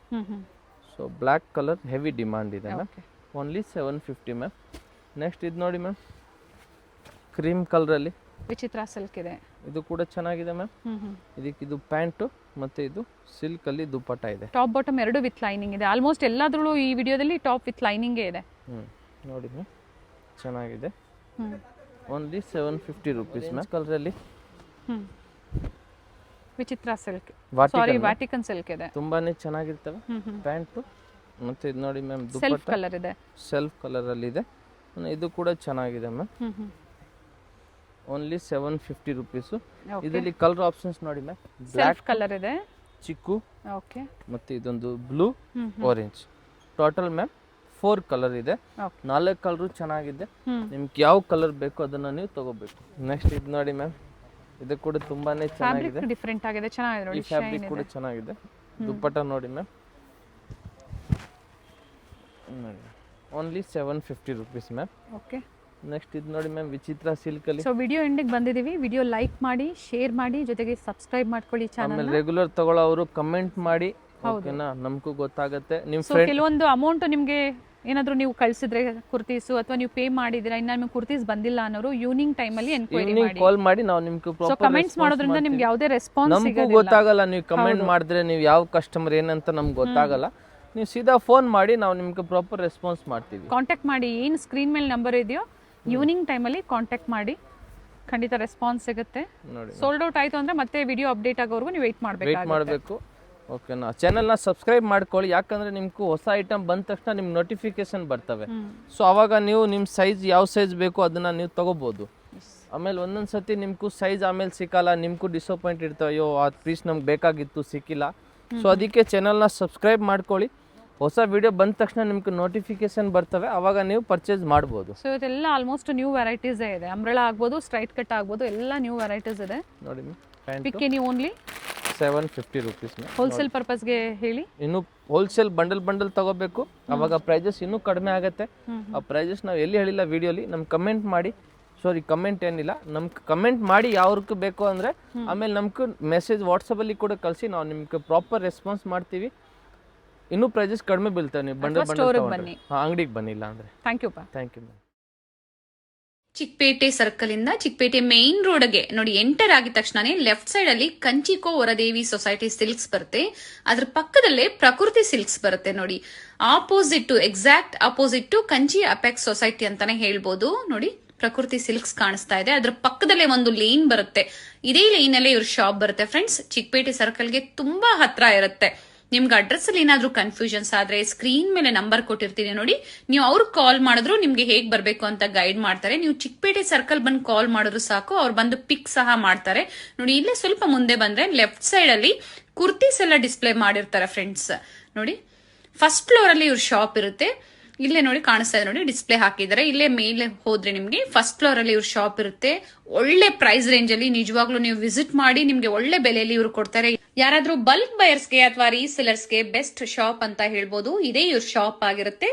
[SPEAKER 2] So black colour heavy demand ಇದೆ ಮ್ಯಾಮ್. Only 750 ma'am. ನೆಕ್ಸ್ಟ್ ಇದು ನೋಡಿ ಮ್ಯಾಮ್ ಕ್ರೀಮ್ ಕಲರ್ ಅಲ್ಲಿ
[SPEAKER 1] ವಿಚಿತ್ರ ಸಿಲ್ಕ್ ಇದೆ.
[SPEAKER 2] ಇದು ಕೂಡ ಚೆನ್ನಾಗಿದೆ ಮ್ಯಾಮ್. ಇದಕ್ಕೆ ಇದು ಪ್ಯಾಂಟು ಮತ್ತೆ ಇದು ಸಿಲ್ಕ್ ಅಲ್ಲಿ ದುಪ್ಪಟ್ಟ ಇದೆ.
[SPEAKER 1] ಟಾಪ್ ಬಾಟಮ್ ಎರಡು ವಿತ್ ಲೈನಿಂಗ್ ಇದೆ. ಆಲ್ಮೋಸ್ಟ್ ಎಲ್ಲಾದ್ರಲ್ಲೂ ಈ ವಿಡಿಯೋದಲ್ಲಿ ಟಾಪ್ ವಿತ್ ಲೈನಿಂಗ್ ಇದೆ.
[SPEAKER 2] ನೋಡಿ ಮ್ಯಾಮ್ ಚೆನ್ನಾಗಿದೆ. Only 750 rupees ma'am. ಕಲರ್ ಅಲ್ಲಿ
[SPEAKER 1] ವಿಚಿತ್ರ ಸಿಲ್ಕ್, ಸಾರಿ ವ್ಯಾಟಿಕನ್ ಸಿಲ್ಕ್ ಇದೆ.
[SPEAKER 2] ತುಂಬಾನೇ ಚೆನ್ನಾಗಿರ್ತವೆ. ಪ್ಯಾಂಟು ಮತ್ತೆ ಇದು ನೋಡಿ ಮ್ಯಾಮ್
[SPEAKER 1] ಸೆಲ್ಫ್ ಕಲರ್ ಇದೆ.
[SPEAKER 2] ಸೆಲ್ಫ್ ಕಲರ್ ಅಲ್ಲಿ ಇದೆ. ಇದು ಕೂಡ ಚೆನ್ನಾಗಿದೆ ಮ್ಯಾಮ್. Only 750 rupees. ಇದರಲ್ಲಿ ಕಲರ್ ಆಪ್ಷನ್ಸ್ ನೋಡಿ ಮ್ಯಾಮ್.
[SPEAKER 1] ಸೆಲ್ಫ್ ಕಲರ್ ಇದೆ,
[SPEAKER 2] ಚಿಕ್ಕು,
[SPEAKER 1] ಓಕೆ,
[SPEAKER 2] ಮತ್ತೆ ಇದೊಂದು blue, orange. Total ma'am 4 colour ಇದೆ. 4 ಕಲರು ಚೆನ್ನಾಗಿದೆ. ನಿಮ್ಗೆ ಯಾವ ಕಲರ್ ಬೇಕು ಅದನ್ನ ನೀವು ತಗೋಬೇಕು. ನೆಕ್ಸ್ಟ್ ಇದು ನೋಡಿ ಮ್ಯಾಮ್, ಇದು ಕೂಡ ತುಂಬಾನೇ ಚೆನ್ನಾಗಿದೆ.
[SPEAKER 1] ಡಿಫರೆಂಟ್ ಆಗಿದೆ, ಚೆನ್ನಾಗಿದೆ ನೋಡಿ.
[SPEAKER 2] ಈ ಫ್ಯಾಬ್ರಿಕ್ ಕೂಡ ಚೆನ್ನಾಗಿದೆ. ದುಪ್ಪಟ್ಟ ನೋಡಿ ma'am. Only 750 rupees ma'am.
[SPEAKER 1] Okay.
[SPEAKER 2] Next ಇದು ನೋಡಿ ಮ್ಯಾಮ್ ವಿಚಿತ್ರ ಸಿಲ್ಕ್ ಅಲ್ಲಿ.
[SPEAKER 1] ಸೊ ವಿಡಿಯೋ ಎಂಡಿಗೆ ಬಂದಿದ್ದೀವಿ. ವಿಡಿಯೋ ಲೈಕ್ ಮಾಡಿ, ಶೇರ್ ಮಾಡಿ, ಜೊತೆಗೆ ಸಬ್ಸ್ಕ್ರೈಬ್ ಮಾಡ್ಕೊಳ್ಳಿ ಚಾನಲ್.
[SPEAKER 2] ಆಮೇಲೆ ರೆಗ್ಯುಲರ್ ತಗೊಳ್ಳೋರು ಕಮೆಂಟ್ ಮಾಡಿ, ಓಕೆನಾ, ನಮಗೂ ಗೊತ್ತಾಗುತ್ತೆ. ನಿಮ್ಮ
[SPEAKER 1] ಸೊ ಕೆಲವೊಂದು ಅಮೌಂಟ್ ನಿಮಗೆ ಏನಾದರೂ ನೀವು ಕಳಿಸಿದ್ರೆ ಕುರ್ತೀಸು ಅಥವಾ ನೀವು ಪೇ ಮಾಡಿದ್ರೆ ಇನ್ನ ನಿಮಗೆ ಕುರ್ತೀಸ್ ಬಂದಿಲ್ಲ ಅನ್ನೋರು ಈವ್ನಿಂಗ್ ಟೈಮಲ್ಲಿ ಎನ್ಕ್ವೈರಿ ಮಾಡಿ,
[SPEAKER 2] ಕಾಲ್ ಮಾಡಿ, ನಾವು ನಿಮ್ಗೆ
[SPEAKER 1] ಸೊ ಕಮೆಂಟ್ಸ್ ಮಾಡೋದ್ರಿಂದ ನಿಮ್ಗೆ ಯಾವುದೇ ರೆಸ್ಪಾನ್ಸ್
[SPEAKER 2] ನಮಗೂ ಗೊತ್ತಾಗಲ್ಲ. ನೀವು ಕಮೆಂಟ್ ಮಾಡಿದ್ರೆ ನೀವು ಯಾವ ಕಸ್ಟಮರ್ ಏನಂತ ನಮ್ಗೆ ಗೊತ್ತಾಗಲ್ಲ. ನೀವು ಸೀದಾ ಫೋನ್ ಮಾಡಿ, ನಾವು ನಿಮ್ಗೆ ಪ್ರಾಪರ್ ರೆಸ್ಪಾನ್ಸ್ ಮಾಡ್ತೀವಿ.
[SPEAKER 1] ಕಾಂಟ್ಯಾಕ್ಟ್ ಮಾಡಿ. ಏನು ಸ್ಕ್ರೀನ್ ಮೇಲೆ ನಂಬರ್ ಇದೆಯೋ ಈವ್ನಿಂಗ್ ಟೈಮಲ್ಲಿ ಕಾಂಟ್ಯಾಕ್ಟ್ ಮಾಡಿ. ಖಂಡಿತ ರೆಸ್ಪಾನ್ಸ್ ಸಿಗುತ್ತೆ.
[SPEAKER 2] ನೋಡಿ
[SPEAKER 1] ಸೋಲ್ಡ್ ಔಟ್ ಆಯಿತು ಅಂದರೆ ಮತ್ತೆ ವಿಡಿಯೋ ಅಪ್ಡೇಟ್ ಆಗೋವರೆಗೂ ನೀವು ವೆಯ್ಟ್
[SPEAKER 2] ಮಾಡಬೇಕು. ಓಕೆನಾ, ಚಾನಲ್ನ ಸಬ್ಸ್ಕ್ರೈಬ್ ಮಾಡ್ಕೊಳ್ಳಿ. ಯಾಕಂದರೆ ನಿಮ್ಗೆ ಹೊಸ ಐಟಮ್ ಬಂದ ತಕ್ಷಣ ನಿಮ್ಗೆ ನೋಟಿಫಿಕೇಶನ್ ಬರ್ತವೆ. ಸೊ ಅವಾಗ ನೀವು ನಿಮ್ಮ ಸೈಜ್ ಯಾವ ಸೈಜ್ ಬೇಕು ಅದನ್ನು ನೀವು ತೊಗೋಬೋದು. ಆಮೇಲೆ ಒಂದೊಂದು ಸತಿ ನಿಮ್ಗೂ ಸೈಜ್ ಆಮೇಲೆ ಸಿಕ್ಕಲ್ಲ, ನಿಮ್ಗೂ ಡಿಸಪಾಯಿಂಟ್ ಇರ್ತವೆ, ಅಯ್ಯೋ ಆ ಪೀಸ್ ನಮ್ಗೆ ಬೇಕಾಗಿತ್ತು ಸಿಕ್ಕಿಲ್ಲ. ಸೊ ಅದಕ್ಕೆ ಚಾನಲ್ನ ಸಬ್ಸ್ಕ್ರೈಬ್ ಮಾಡ್ಕೊಳ್ಳಿ. ಹೊಸ ವಿಡಿಯೋ ಬಂದ ತಕ್ಷಣ ನಿಮ್ಗೆ ನೋಟಿಫಿಕೇಶನ್ ಬರ್ತವೆ, ಅವಾಗ ನೀವು ಪರ್ಚೇಸ್ ಮಾಡ್ಬೋದು.
[SPEAKER 1] ಸೊ ಇದೆಲ್ಲ ಆಲ್ಮೋಸ್ಟ್ ನ್ಯೂ ವೆರೈಟೀಸೇ ಇದೆ. ಅಂಬ್ರೆಲಾ ಆಗ್ಬೋದು, ಸ್ಟ್ರೈಟ್ ಕಟ್ ಆಗ್ಬೋದು, ಎಲ್ಲ ನ್ಯೂ ವೆರೈಟೀಸ್ ಇದೆ.
[SPEAKER 2] ನೋಡಿ
[SPEAKER 1] ಪಿಕ್ಕೇನಿ ಓನ್ಲಿ
[SPEAKER 2] 750 rupees.
[SPEAKER 1] ಹೋಲ್ಸೇಲ್ ಪರ್ಪಸ್ಗೆ ಹೇಳಿ.
[SPEAKER 2] ಇನ್ನು ಹೋಲ್ಸೇಲ್ ಬಂಡಲ್ ತಗೋಬೇಕು, ಅವಾಗ ಪ್ರೈಸಸ್ ಇನ್ನೂ ಕಡಿಮೆ ಆಗುತ್ತೆ. ಆ ಪ್ರೈಸಸ್ ನಾವು ಎಲ್ಲಿ ಹೇಳಿಲ್ಲ ವಿಡಿಯೋಲಿ, ನಮ್ಗೆ ಕಮೆಂಟ್ ಮಾಡಿ. ಕಮೆಂಟ್ ಏನಿಲ್ಲ, ನಮ್ಗೆ ಕಮೆಂಟ್ ಮಾಡಿ ಯಾವ್ದಕ್ಕೆ ಬೇಕು ಅಂದರೆ ಆಮೇಲೆ ನಮ್ಗೆ ಮೆಸೇಜ್ ವಾಟ್ಸಪ್ಪಲ್ಲಿ ಕೂಡ ಕಳಿಸಿ, ನಾವು ನಿಮ್ಗೆ ಪ್ರಾಪರ್ ರೆಸ್ಪಾನ್ಸ್ ಮಾಡ್ತೀವಿ. ಇನ್ನೂ ಪ್ರೈಸಸ್ ಕಡಿಮೆ ಬೀಳ್ತವೆ. ನೀವು ಬನ್ನಿ, ಅಂಗಡಿಗೆ ಬನ್ನಿಲ್ಲ ಅಂದರೆ.
[SPEAKER 1] Thank you.
[SPEAKER 3] ಚಿಕ್ಕಪೇಟೆ ಸರ್ಕಲ್ ಇಂದ ಚಿಕ್ಕಪೇಟೆ ಮೇನ್ ರೋಡ್ಗೆ ನೋಡಿ ಎಂಟರ್ ಆಗಿದ ತಕ್ಷಣನೇ ಲೆಫ್ಟ್ ಸೈಡ್ ಅಲ್ಲಿ ಕಂಚಿಕೋ ವರದೇವಿ ಸೊಸೈಟಿ ಸಿಲ್ಕ್ಸ್ ಬರುತ್ತೆ. ಅದ್ರ ಪಕ್ಕದಲ್ಲೇ ಪ್ರಕೃತಿ ಸಿಲ್ಕ್ಸ್ ಬರುತ್ತೆ ನೋಡಿ. Exact opposite to Kanchi apex society ಅಂತಾನೆ ಹೇಳ್ಬೋದು. ನೋಡಿ ಪ್ರಕೃತಿ ಸಿಲ್ಕ್ಸ್ ಕಾಣಿಸ್ತಾ ಇದೆ. ಅದ್ರ ಪಕ್ಕದಲ್ಲೇ ಒಂದು ಲೇನ್ ಬರುತ್ತೆ. ಇದೇ ಲೈನ್ ಅಲ್ಲೇ ಇವ್ರ ಶಾಪ್ ಬರುತ್ತೆ ಫ್ರೆಂಡ್ಸ್. ಚಿಕ್ಕಪೇಟೆ ಸರ್ಕಲ್ಗೆ ತುಂಬಾ ಹತ್ರ ಇರುತ್ತೆ. ನಿಮ್ಗೆ ಅಡ್ರೆಸ್ ಅಲ್ಲಿ ಏನಾದ್ರೂ ಕನ್ಫ್ಯೂಷನ್ಸ್ ಆದ್ರೆ ಸ್ಕ್ರೀನ್ ಮೇಲೆ ನಂಬರ್ ಕೊಟ್ಟಿರ್ತೀನಿ ನೋಡಿ, ನೀವು ಅವ್ರಿಗೆ ಕಾಲ್ ಮಾಡಿದ್ರು ನಿಮ್ಗೆ ಹೇಗ್ ಬರ್ಬೇಕು ಅಂತ ಗೈಡ್ ಮಾಡ್ತಾರೆ. ನೀವು ಚಿಕ್ಕಪೇಟೆ ಸರ್ಕಲ್ ಬಂದು ಕಾಲ್ ಮಾಡಿದ್ರು ಸಾಕು, ಅವ್ರು ಬಂದು ಪಿಕ್ ಸಹ ಮಾಡ್ತಾರೆ. ನೋಡಿ ಇಲ್ಲೇ ಸ್ವಲ್ಪ ಮುಂದೆ ಬಂದ್ರೆ ಲೆಫ್ಟ್ ಸೈಡ್ ಅಲ್ಲಿ ಕುರ್ತೀಸ್ ಎಲ್ಲ ಡಿಸ್ಪ್ಲೇ ಮಾಡಿರ್ತಾರೆ ಫ್ರೆಂಡ್ಸ್. ನೋಡಿ ಫಸ್ಟ್ ಫ್ಲೋರ್ ಅಲ್ಲಿ ಇವ್ರ ಶಾಪ್ ಇರುತ್ತೆ. ಇಲ್ಲೇ ನೋಡಿ ಕಾಣಿಸ್ತಾ ಇದೆ, ನೋಡಿ ಡಿಸ್ಪ್ಲೇ ಹಾಕಿದ್ದಾರೆ. ಇಲ್ಲೇ ಮೇಲೆ ಹೋದ್ರೆ ನಿಮ್ಗೆ ಫಸ್ಟ್ ಫ್ಲೋರ್ ಅಲ್ಲಿ ಇವ್ರ ಶಾಪ್ ಇರುತ್ತೆ. ಒಳ್ಳೆ ಪ್ರೈಸ್ ರೇಂಜ್ ಅಲ್ಲಿ ನಿಜವಾಗ್ಲೂ ನೀವು ವಿಸಿಟ್ ಮಾಡಿ, ನಿಮ್ಗೆ ಒಳ್ಳೆ ಬೆಲೆಯಲ್ಲಿ ಇವ್ರು ಕೊಡ್ತಾರೆ. ಯಾರಾದ್ರೂ ಬಲ್ಕ್ ಬಯರ್ಸ್ಗೆ ಅಥವಾ ರೀಸೆಲರ್ಸ್ಗೆ ಬೆಸ್ಟ್ ಶಾಪ್ ಅಂತ ಹೇಳ್ಬೋದು. ಇದೇ ಇವ್ರ ಶಾಪ್ ಆಗಿರುತ್ತೆ.